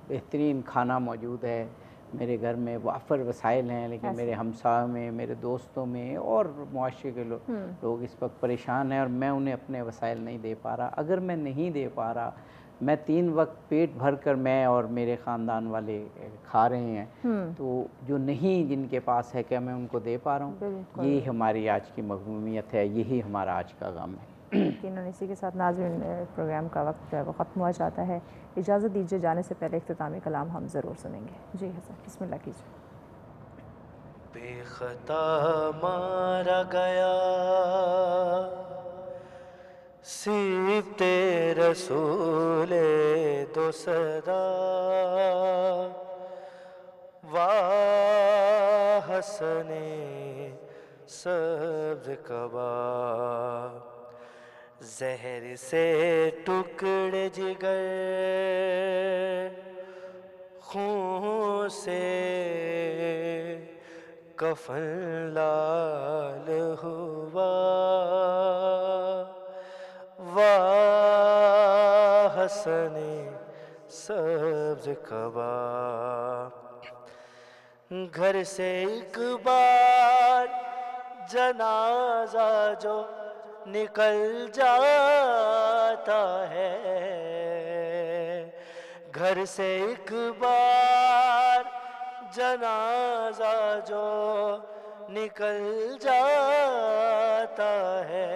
بہترین کھانا موجود ہے، میرے گھر میں وافر وسائل ہیں، لیکن میرے ہمسایوں میں، میرے دوستوں میں اور معاشرے کے لوگ اس وقت پریشان ہیں اور میں انہیں اپنے وسائل نہیں دے پا رہا۔ اگر میں نہیں دے پا رہا، میں 3 وقت پیٹ بھر کر میں اور میرے خاندان والے کھا رہے ہیں، تو جو نہیں جن کے پاس ہے کیا میں ان کو دے پا رہا ہوں؟ یہی ہماری آج کی مغمومیت ہے، یہی ہمارا آج کا غم ہے۔ یقیناً اسی کے ساتھ ناظرین پروگرام کا وقت جو ہے وہ ختم ہو جاتا ہے۔ اجازت دیجیے، جانے سے پہلے اختتامی کلام ہم ضرور سنیں گے۔ جی حسن، بسم اللہ کیجیے۔ بے خطا مارا گیا سبط رسول دو صدا، واہ حسن سبز قبا، زہر سے ٹکڑے جگر خون سے کفن لال ہوا، واہ حسن سبز قبا، گھر سے ایک بار جنازہ جو نکل جاتا ہے، گھر سے ایک بار جنازہ جو نکل جاتا ہے،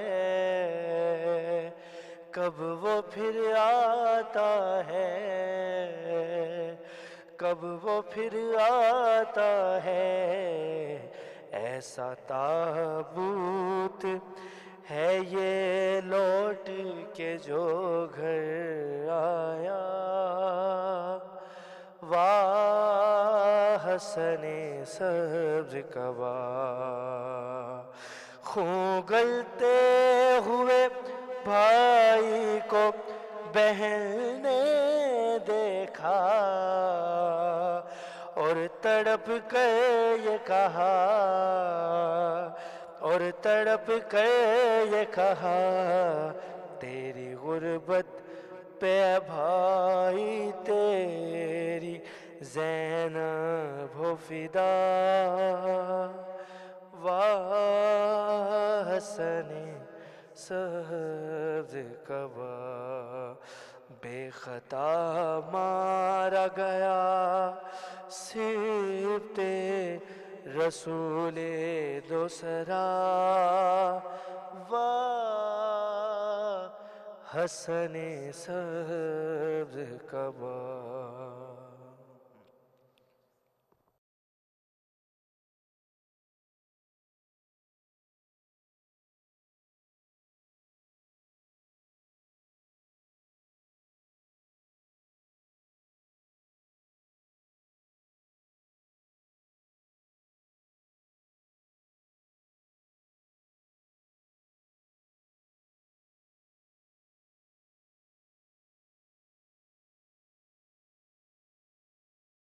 کب وہ پھر آتا ہے، کب وہ پھر آتا ہے، ایسا تابوت ہے یہ لوٹ کے جو گھر آیا، واہ حسن سبز قبا، خون گلتے ہوئے بھائی کو بہن نے دیکھا، اور تڑپ کر یہ کہا، اور تڑپ کر یہ کہا، تیری غربت پہ بھائی تیری زینب ہو فدا، واہ حسن سبز قبا، بے خطا مارا گیا سبط رسول دوسرا، واہ حسن سبز قبا.